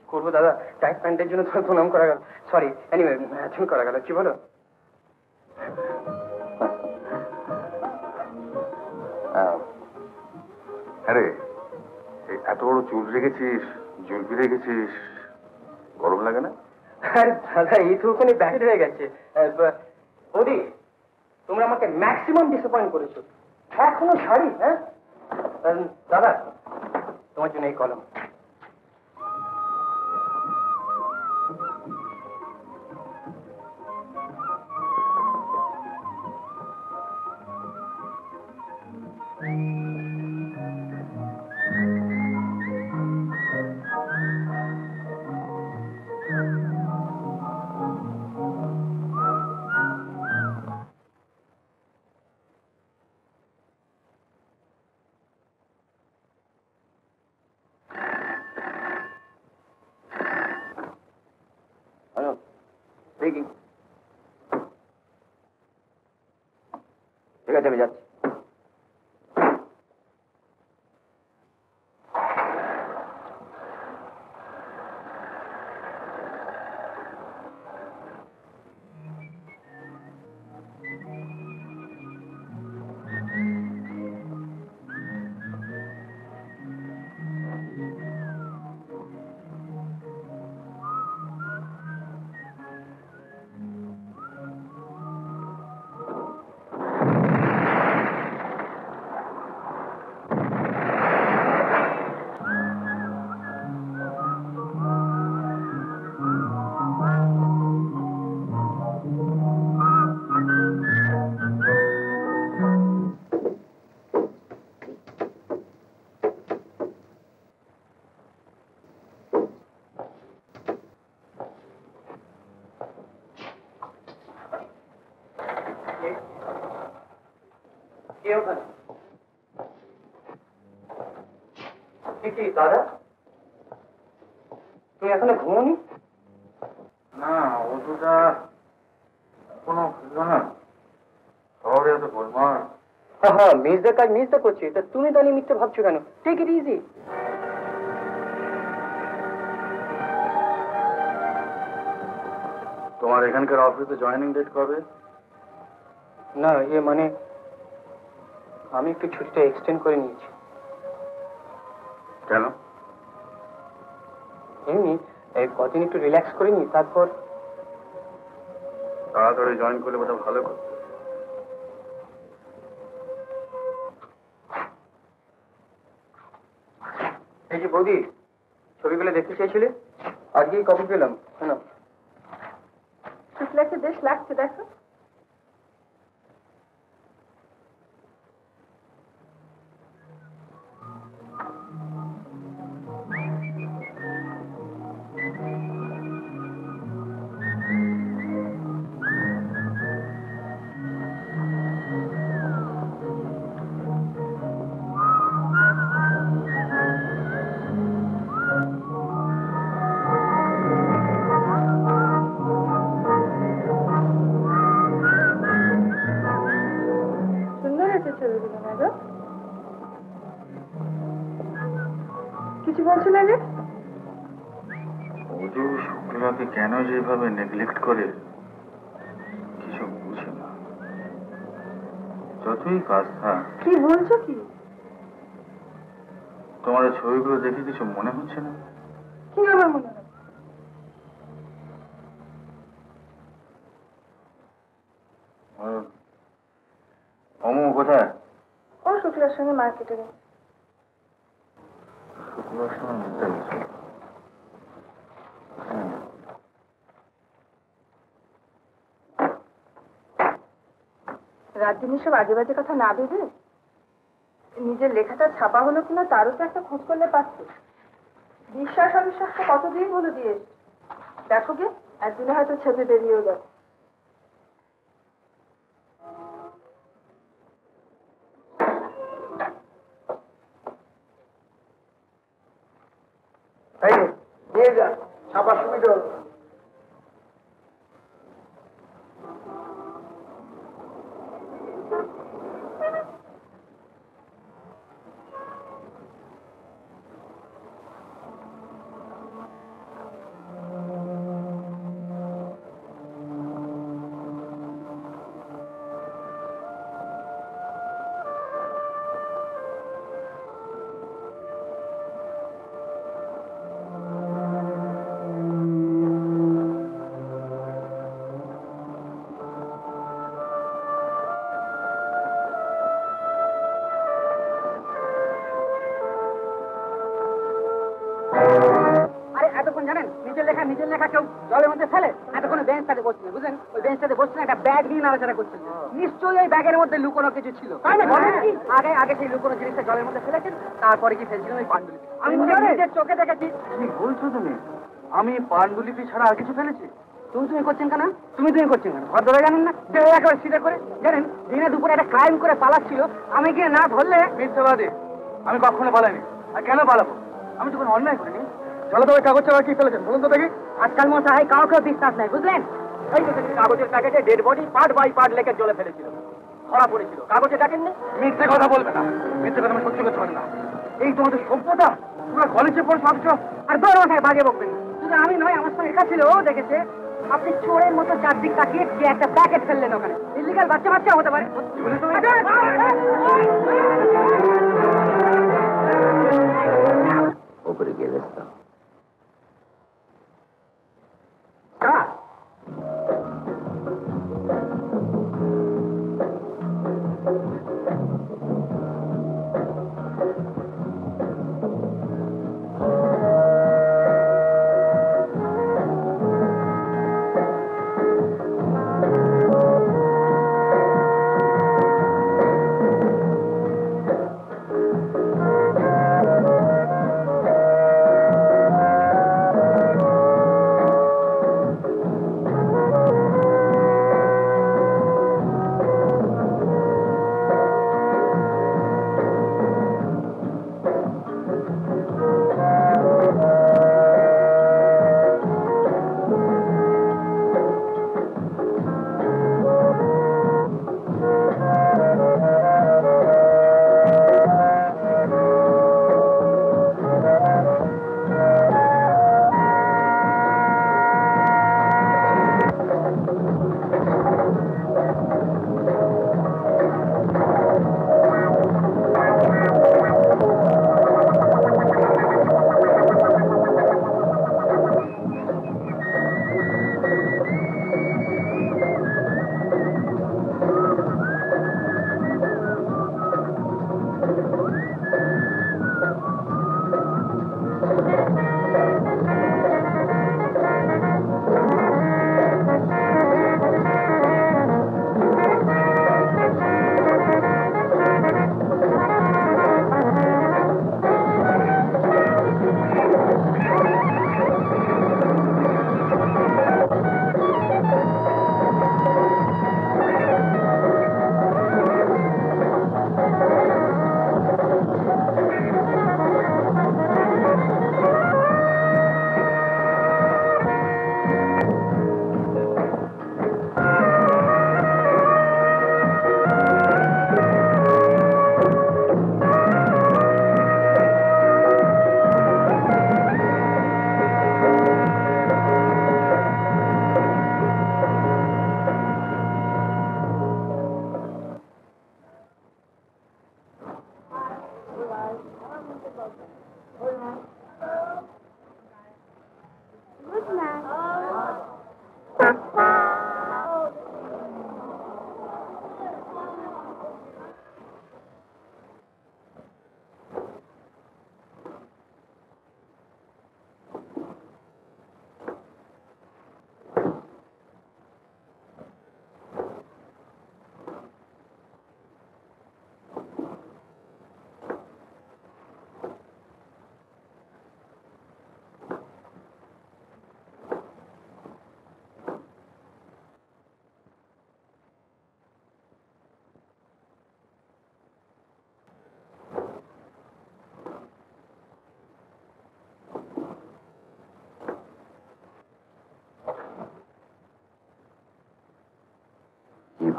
করবো দাদা, টাইট প্যান্টের জন্য তোমার প্রণাম করা গেল। সরি, এনিওয়ে এখন করা গেল, কি বলো? আরে এত বড় চুল রেখেছিস, জুলপি রেখেছিস, গরম লাগে না? আরে দাদা, এই তো ওখানে ব্যাকেট হয়ে গেছে। বৌদি, তোমরা আমাকে ম্যাক্সিমাম ডিসঅ্যাপয়েন্ট করেছো। এখনো শাড়ি? হ্যাঁ দাদা, তোমার জন্য এই কলম। Hello, speaking. ঠিক আছে, আমি যাচ্ছি। কে ওখানে? কি দাদা, তুমি এখনো ঘুমোনি? না, ওষুধটা কোনো খেলো না। শহরে এত গোলমাল। হ্যাঁ, মিসদের কাজ মিসদা করছি, তা তুমি তো নিয়ে মিথ্যে ভাবছো কেন? Take it easy. তোমার এখানকার অফিসে জয়েনিং ডেট কবে? না, মানে আমি একটু ছুটিটা এক্সটেন্ড করে নিয়েছি। কেন? এমনি কদিন একটু রিল্যাক্স করে নি, তারপর। তাড়াতাড়ি জয়েন করলে বোধহয় ভালো করতে। এই যে বৌদি, ছবিগুলো দেখতে চেয়েছিলে, আজকেই কপি পেলাম। কেন? শুক্লাকে বেশ লাগছে, দেখো। কিছু বলছো না রে? অজু শুক্লাকে কেন যেভাবে নেগলেক্ট করে কিছু বুঝি না। যতই কাজ থাক। কি বলছো কি? তোমাদের ছবিগুলো দেখে কিছু মনে হচ্ছে না? কি আমার মনে হয়? অমু কোথায়? ও শুক্লার সঙ্গে মার্কেটে গেছে। শুক্লার সঙ্গে মিশতে গেছে। রাত দিন সব আজে বাজে কথা না ভেবে নিজের লেখাটা ছাপা হলো কিনা তারও তো একটা খোঁজ করলে পাচ্ছে। বিশ্বাস অবিশ্বাস তো কতদিন হলো দিয়ে এসছে। দেখো গে, একদিনে হয়তো ছেপে বেরিয়েও যাবে। নিয়ে যা, ছাপার সুবিধা হলো। নিজের লেখা কেউ জলের মধ্যে ফেলে? এতক্ষণ বেঞ্চটাতে বসছিল, বুঝলেন? ওই বেঞ্চটাতে বসছিলেন, একটা ব্যাগ নিয়ে নাড়াচাড়া করছেন। নিশ্চয়ই ওই ব্যাগের মধ্যে লুকোনো কিছু ছিল। আগে আগে সেই লুকোনো জিনিসটা জলের মধ্যে ফেলেছেন, তারপরে কি ফেলছিলেন ওই পাণ্ডুলিপি। আমি নিজের চোখে দেখেছি। কি বলছো তুমি? আমি পাণ্ডুলিপি ছাড়া আর কিছু ফেলেছি? তুমি করছেন কেন? তুমি করছেন কেন? ঘর ধরে জানেন না? একেবারে স্বীকার করে জানেন, দিনে দুপুরে একটা ক্রাইম করে পালাচ্ছিল, আমি গিয়ে না ধরলে। মিথ্যাবাদী! আমি কখনো পালাইনি। আর কেন পালাবো? আমি তো কোনো অন্যায় করিনি। চলো তো ওই কাগজ চাওয়া কি ফেলেছেন বলুন তো দেখি। আজকাল মশাই কাউকেও বিশ্বাস নাই, বুঝলেন? এই তো দেখি কাগজের প্যাকেটে dead body part by part লেখে জলে ফেলেছিল, ধরা পড়েছিল। কাগজে দেখেননি? মিথ্যে কথা বলবে না, মিথ্যে কথা আমি সহ্য করতে পারি না। এই তোমাদের সভ্যতা, তোমরা কলেজে পড়ে ভাবছো। আর দৌড় মশাই বাজে বকবেন। শুধু আমি নয়, আমার সঙ্গে একা ছিল, ও দেখেছে। আপনি চোরের মতো চারদিক তাকিয়ে যে একটা প্যাকেট ফেললেন ওখানে। ইলিগাল বাচ্চা বাচ্চা হতে পারে। ওপরে গিয়ে দেখতাম।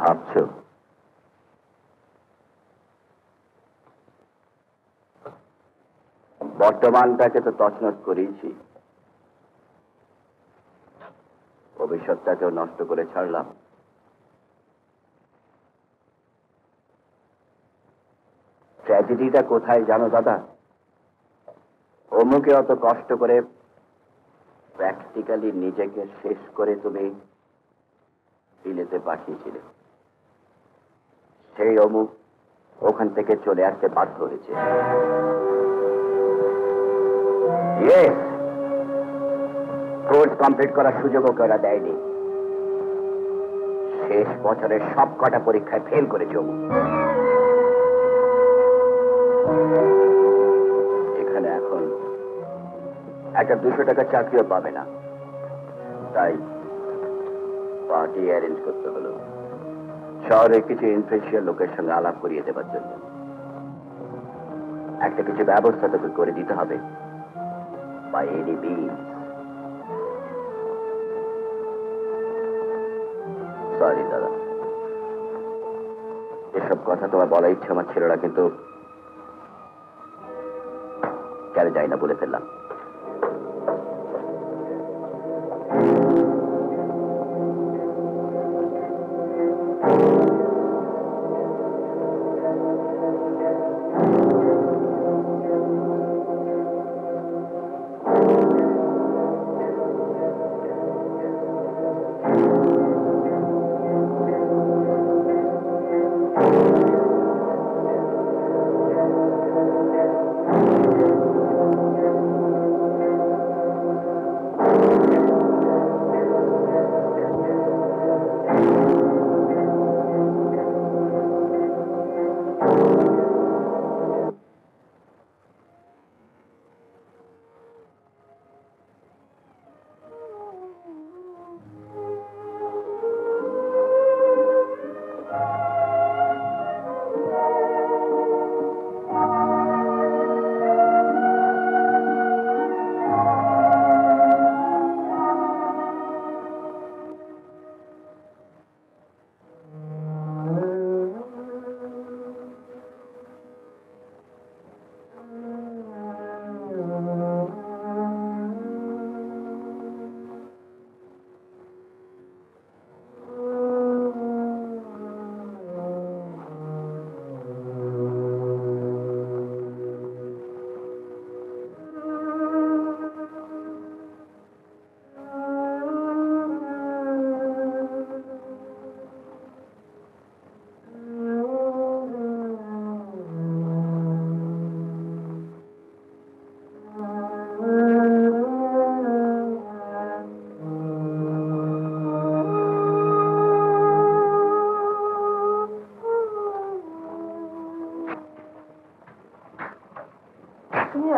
ভাবছো? বর্তমানটাকে তো তছনছ করেইছি, ভবিষ্যৎটাকেও নষ্ট করে ছাড়লাম। ট্র্যাজেডিটা কোথায় জানো দাদা? অমুকে অত কষ্ট করে প্র্যাকটিক্যালি নিজেকে শেষ করে তুমি বিলেতে পাঠিয়েছিলে, সেই অমুক ওখান থেকে চলে আসতে বাধ্য হয়েছে। কোর্স কমপ্লিট করার সুযোগ ওকে ওরা দেয়নি। শেষ বছরের সব কটা পরীক্ষায় ফেল করেছে অমুক। এখানে এখন একটা 200 টাকার চাকরিও পাবে না, তাই পার্টি অ্যারেঞ্জ করতে হলো শহরে কিছু ইনফ্লুয়েন্সিয়াল লোকের সঙ্গে আলাপ করিয়ে দেবার জন্য। একটা কিছু ব্যবস্থা তোকে করে দিতে হবে বাই এনি মিনস। সরি দাদা, এসব কথা তোমার বলা ইচ্ছে আমার ছিল না, কিন্তু কেন যাই না বলে ফেললাম।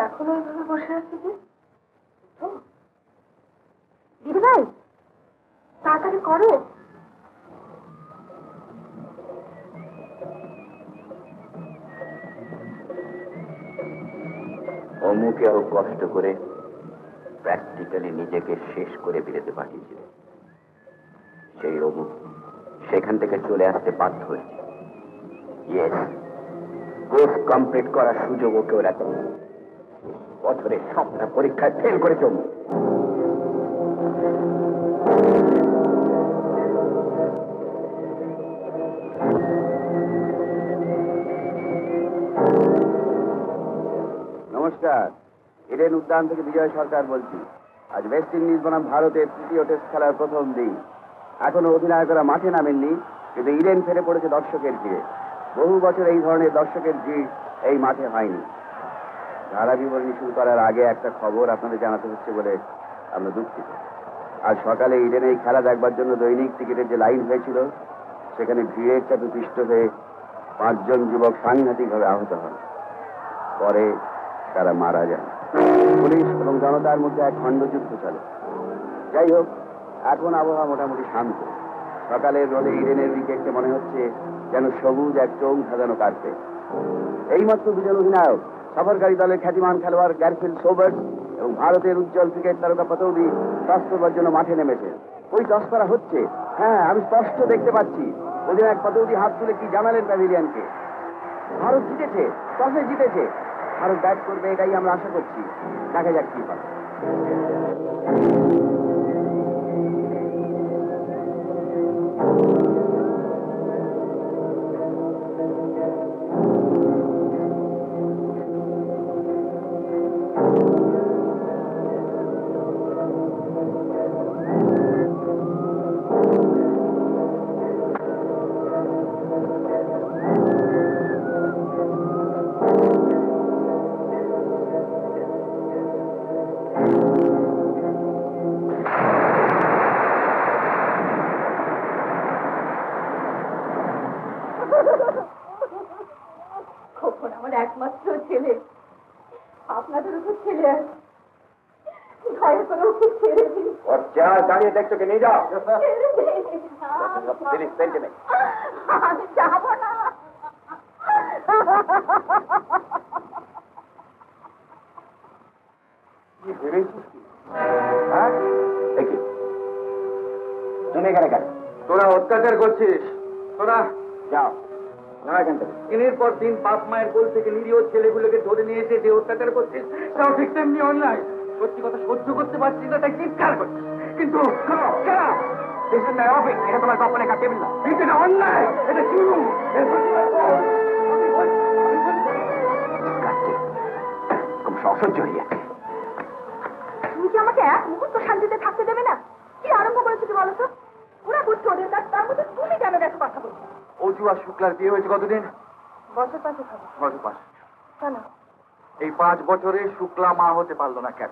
এখনো এইভাবে বসে আছে যে? দিদি ভাই, তাড়াতাড়ি করো। অমুকেও কষ্ট করে প্র্যাকটিক্যালি নিজেকে শেষ করে বিলেতে পাঠিয়েছিল, সেই অমুক সেখান থেকে চলে আসতে বাধ্য হয়েছে। ইয়েস, কোর্স কমপ্লিট করার সুযোগ ওকে ওরা বছরের সবটা পরীক্ষায় ফেল করেছে অমুক। নমস্কার, ইডেন উদ্যান থেকে বিজয় সরকার বলছি। আজ ওয়েস্ট ইন্ডিজ বনাম ভারতের তৃতীয় টেস্ট খেলার প্রথম দিন। এখনো অধিনায়করা মাঠে নামেননি, কিন্তু ইডেন ফেরে পড়েছে দর্শকের ভিড়ে। বহু বছর এই ধরনের দর্শকের ভিড় এই মাঠে হয়নি। ধারা বিবরণী শুরু করার আগে একটা খবর আপনাদের জানাতে হচ্ছে বলে আমরা দুঃখিত। আজ সকালে ইডেনে এই খেলা দেখবার জন্য দৈনিক টিকিটের যে লাইন হয়েছিল, সেখানে ভিড়ের চাপে পিষ্ট হয়ে 5 জন যুবক সাংঘাতিকভাবে আহত হন। পরে তারা মারা যান। পুলিশ এবং জনতার মধ্যে এক খণ্ডযুদ্ধ চলে। যাই হোক, এখন আবহাওয়া মোটামুটি শান্ত। সকালের রোদে ইডেনের উইকেটকে মনে হচ্ছে যেন সবুজ এক চোখ সাজানো কার্পেট। এইমাত্র 2 জন অধিনায়ক, সফরকারী দলের খ্যাতিমান খেলোয়াড় গ্যারফিল্ড সোবার্স এবং ভারতের উজ্জ্বল ক্রিকেট তারকা পতৌদি টস করবার জন্য মাঠে নেমেছে। ওই টস করা হচ্ছে, হ্যাঁ আমি স্পষ্ট দেখতে পাচ্ছি। ওদের এক পদবী হাত তুলে কি জানালেন প্যাভিলিয়নকে? ভারত জিতেছে, টসে জিতেছে, ভারত ব্যাট করবে এটাই আমরা আশা করছি। দেখা যাক কি হয়। আমার একমাত্র ছেলে, আপনাদেরও তো ছেলে আছে, দয়া করে ওকে ছেড়ে দিন। ওর চেহারা দাঁড়িয়ে দেখছোকে নিয়ে যাও। আমি যাবো না। তুমি এখানে কেন? তোরা অত্যাচার করছিস, তোরা যাও এখান থেকে। দিনের পর দিন বাপ মায়ের কোল থেকে নিরীহ ছেলেগুলোকে ধরে নিয়ে এসে যে অত্যাচার করছিস, তাও ঠিক তেমনি অন্যায়। সত্যি কথা সহ্য করতে পারছিস না, তাই চিৎকার করছিস। কিন্তু দেশের ন্যায় হবে, এটা তোমার বাপ লেখা টেবিল না, এটা অন্যায়, এটা চুরু। অসহ্য হয়ে যাচ্ছে। তুমি কি আমাকে এক মুহূর্ত শান্তিতে থাকতে দেবে না? কি আরম্ভ করেছো কি বলো তো? ওরা বুঝছো ওদের কাজ, তার মধ্যে তুমি কেন গেছো কথা বলছো? অজু আর শুক্লার বিয়ে হয়েছে কতদিন? বছর পাঁচে খাবো। বছর 5। কেন? এই 5 বছরে শুক্লা মা হতে পারলো না কেন?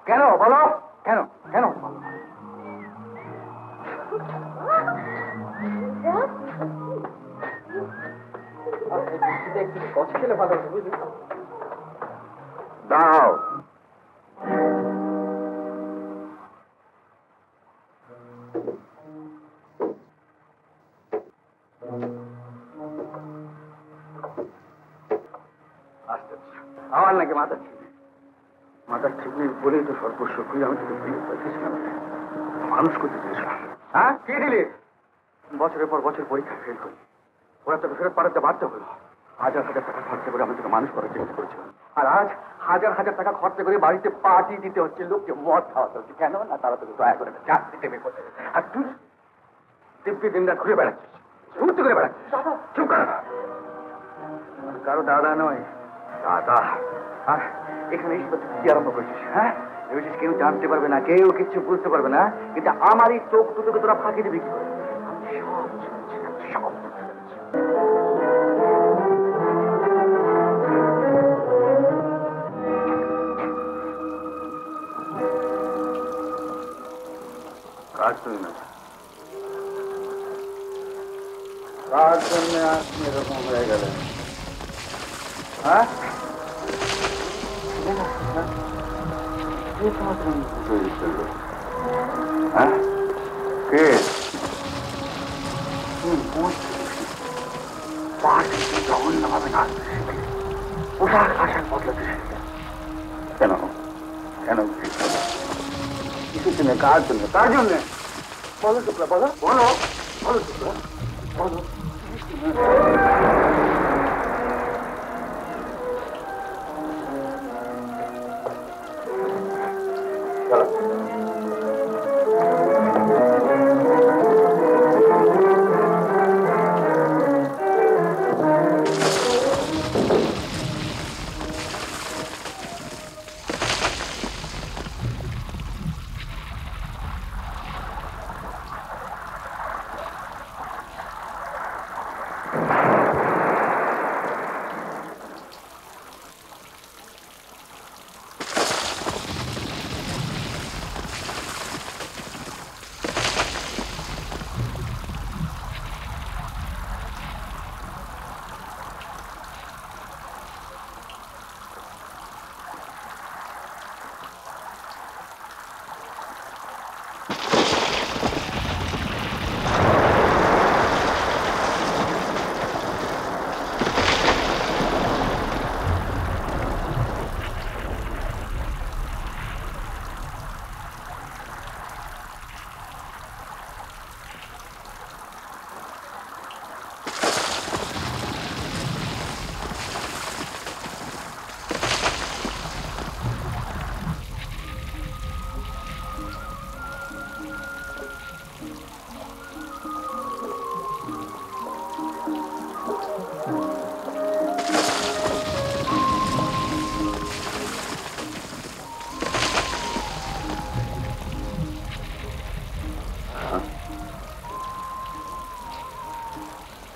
কেন বলো, কেন কেন হতে পারলো না? একটু কচ খেলে ভালো হবে, বুঝলি? দাও। আমার নাকি মাথা ঠিক নেই। মাথা ঠিক নেই বলেই তো সর্বস্ব খুঁজে আমি তোকে বিয়ে করেছিলাম, মানুষ করতে চেয়েছিলাম। হ্যাঁ কে দিলি? বছরের পর বছর পরীক্ষা ফেল করি, ওরা তোকে ফেরত পাঠাতে বাধ্য হলো। 1000 টাকা খরচা করে আমি তোকে মানুষ করার চেষ্টা করেছিলাম, আর আজ 1000 টাকা খরচা করে বাড়িতে পার্টি দিতে হচ্ছে, লোককে মদ খাওয়াতে হচ্ছে। কেন না? তারা তোকে দয়া করে চাকরি দেবে করতে। আর তুই দিব্যি দিনরাত ঘুরে বেড়াচ্ছিস, ঘুরতে করে বেড়াচ্ছিস। চুপ কর। কারো দাদা নয়, দাদা। আর এখানে এসে কি আরম্ভ করছিস? হ্যাঁ ভেবেছিস কেউ জানতে পারবে না, কেউ কিচ্ছু বুঝতে পারবে না, কিন্তু আমার এই চোখ দুটোকে তোরা ফাঁকি দিবি কি করে? আমি সব শুনছিলাম, সব বুঝতে পেরেছি। কাজ তুই না, কার জন্য আপনি এরকম হয়ে গেলেন? হ্যাঁ কে? জঘন্য ভাবে নাচতে শিখে, পোশাক আশাক বদলাতে শিখে। কেন কেন কিছুর জন্য? কার জন্য? কার জন্য? বলো শুক্লা, বলো বলো বলো শুক্লা, বলো।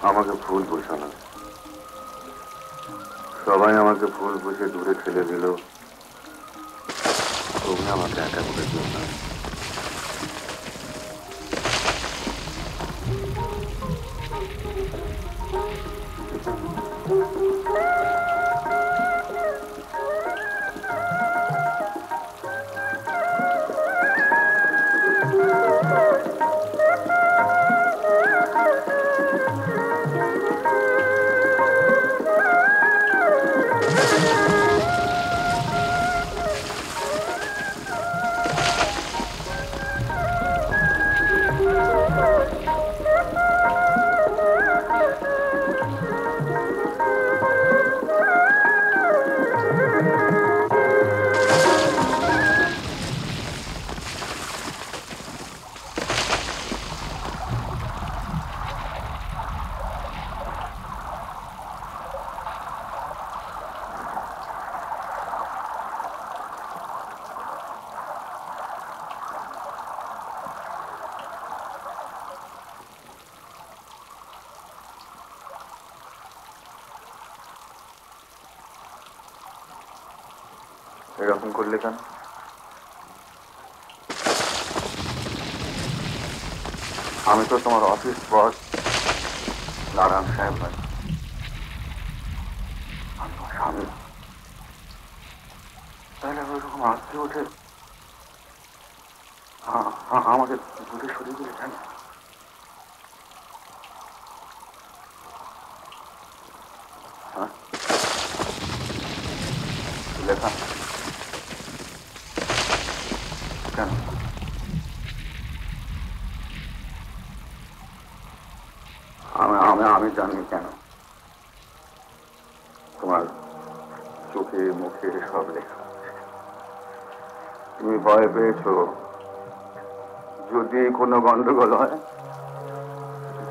আমাকে ভুল বুঝো না, সবাই আমাকে ভুল বুঝে দূরে ঠেলে দিল, তুমি আমাকে একা করে দিও না। এরকম করলে কেন? আমি তো তোমার অফিস বস নারায়ণ সাহেব নয়, আমি তোমার স্বামী। তাহলে ওইরকম আজকে উঠে আমাকে দূরে সরিয়ে দিলে কেন? লেখা কেন? আমি জানি কেন। তোমার চোখে মুখে সব লেখা। তুমি ভয় পেয়েছো যদি কোনো গন্ডগোল হয়,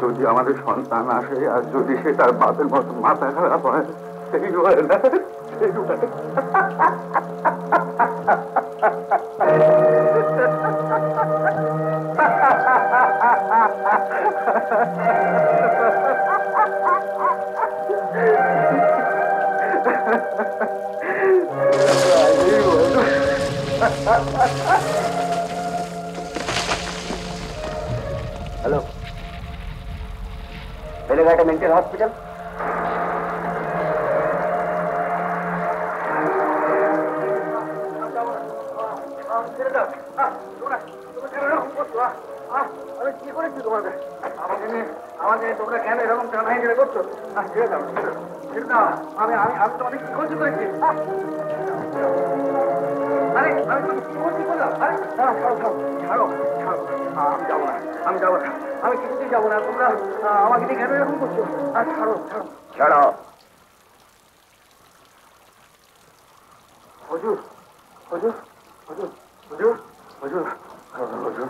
যদি আমাদের সন্তান আসে আর যদি সে তার বাপের মতো মাথা খারাপ হয়, সেই ভয় না, সেই ভয়। Hello, Beleghata mental hospital. আমি কি করেছি তোমাদের? আমাকে তোমরা কেন এরকম টানাই গেলে করছো? ছেড়ে দাও, ছেড়ে দাও। আমি তোমাদের কি করছি করেছি? আরে আমি তোমাকে কি করছি করলাম? আরে ছাড়ো ছাড়ো ছাড়ো, আমি যাবো না, আমি যাবো না, আমি কিছুতেই যাবো না। তোমরা আমাকে নিয়ে কেন এরকম করছো? আর ছাড়ো ছাড়ো ছাড়ো। হুজুর হুজুর হুজুর হুজুর হুজুর হুজুর,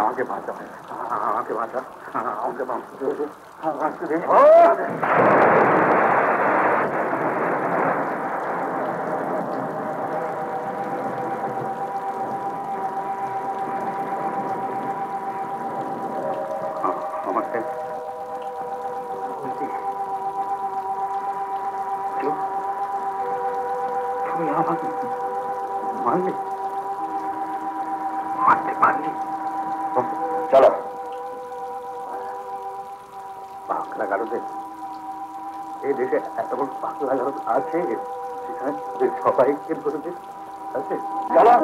আমাকে বাঁচা, আমাকে বাঁচা, আমাকে বাঁচা হুজুর, বাঁচতে দিন। আমাকে তুমি আমাকে মারলে, মারতে পারলি? চলো বাংলা গারদে, এই দেশে এত বড় বাংলা গারদ আছে সেখানে সবাইকে ধরবে আছে। চলো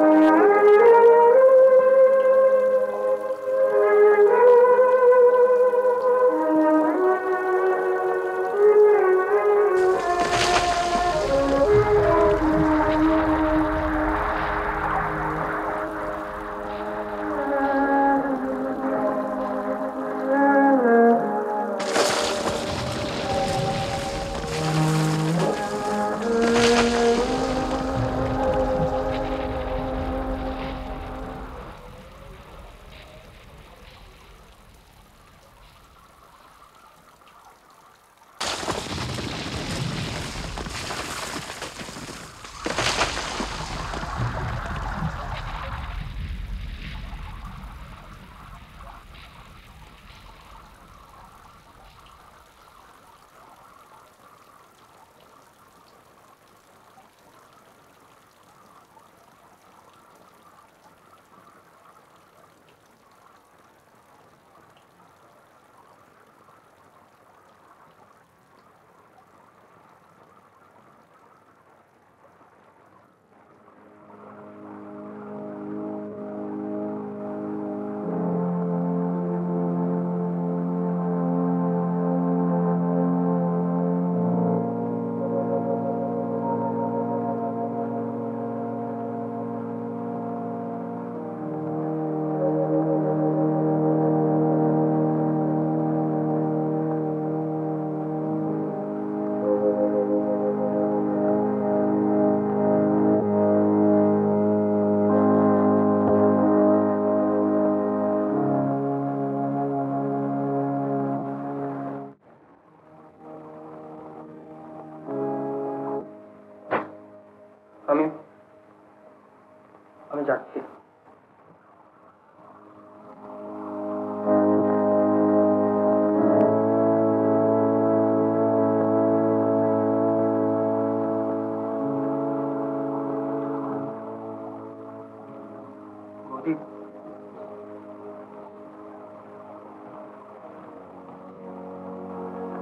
যাচ্ছি।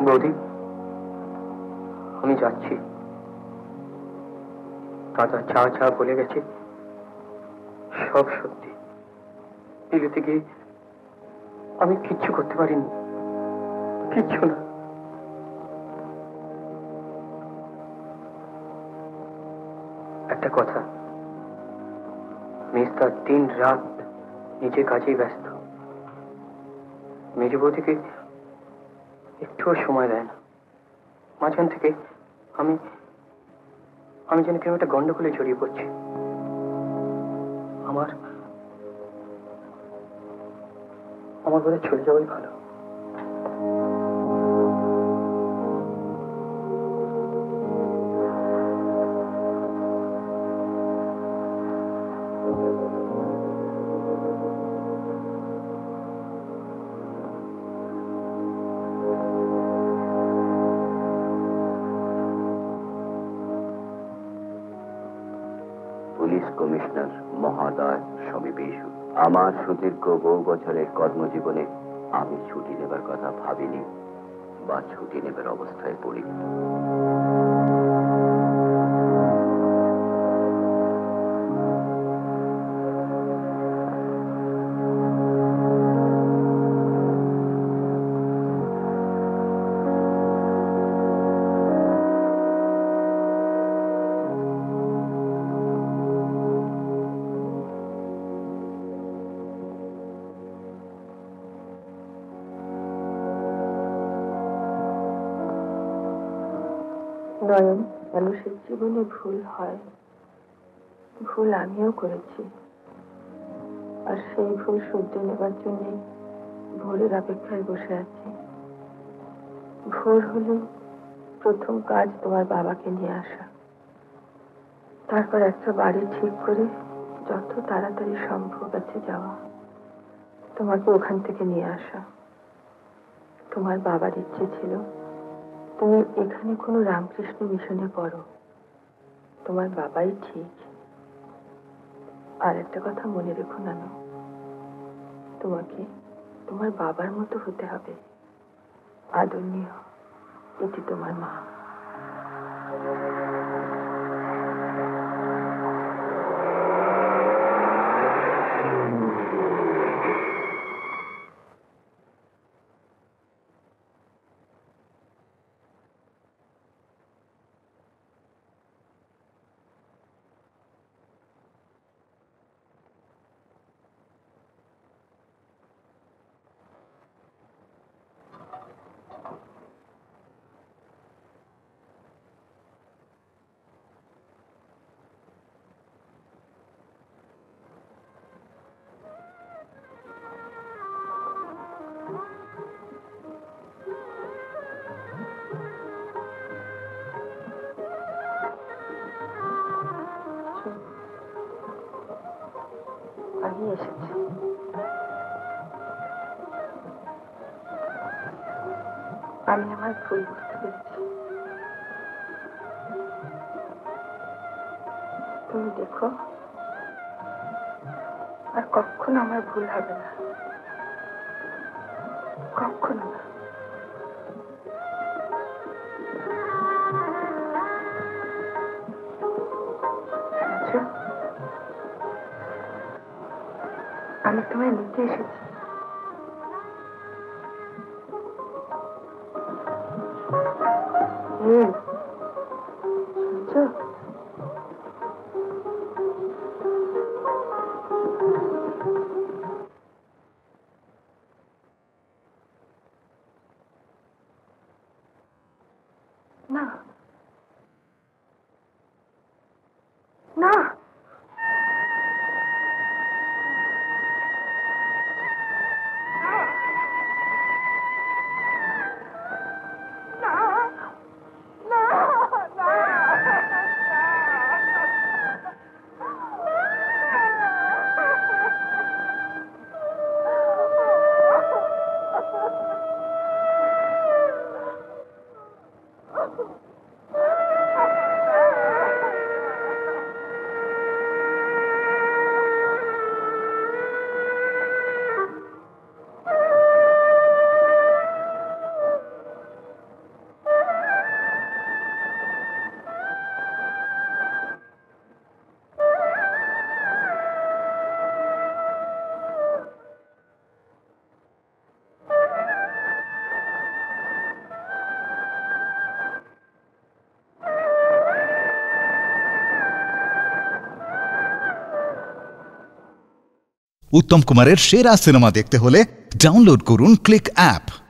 বৌদি, আমি যাচ্ছি। দাদা যা যা বলে গেছে সব সত্যি। দিল্লিতে গিয়ে আমি কিচ্ছু করতে পারিনি, কিচ্ছু না। একটা কথা, মেজদা দিন রাত নিজের কাজেই ব্যস্ত। মেজ বৌদিকে একটুও সময় দেয় না। মাঝখান থেকে আমি যেন কেন একটা গন্ডগোলে জড়িয়ে পড়ছি। আমার বোধহয় চলে যাওয়াই ভালো। পুলিশ কমিশনার মহোদয় সমিবেশু, আমার সুদীর্ঘ বহু বছরের কর্মজীবনে আমি ছুটি নেবার কথা ভাবিনি বা ছুটি নেবার অবস্থায় পড়ি। নয়ন, মানুষের জীবনে ভুল হয়, ভুল আমিও করেছি, আর সেই ভুল শুধরে নেবার জন্য ভোরের অপেক্ষায় বসে আছি। ভোর হলে প্রথম কাজ তোমার বাবাকে নিয়ে আসা, তারপর একটা বাড়ি ঠিক করে যত তাড়াতাড়ি সম্ভব আছে যাওয়া, তোমাকে ওখান থেকে নিয়ে আসা। তোমার বাবার ইচ্ছে ছিল তুমি এখানে কোনো রামকৃষ্ণ মিশনে পড়ো, তোমার বাবাই ঠিক। আর একটা কথা মনে রেখো নানু, তোমাকে তোমার বাবার মতো হতে হবে, আদরণীয়। এটি তোমার মা। আমি এসেছি। আমি আমার ভুল বুঝতে পেরেছি। তুমি দেখো, আর কখনো আমার ভুল হবে না, কখনো না। আমি তোমায় নিতে এসেছি। শুনছো? না না, উত্তম কুমারের সেরা সিনেমা দেখতে হলে ডাউনলোড করুন ক্লিক অ্যাপ।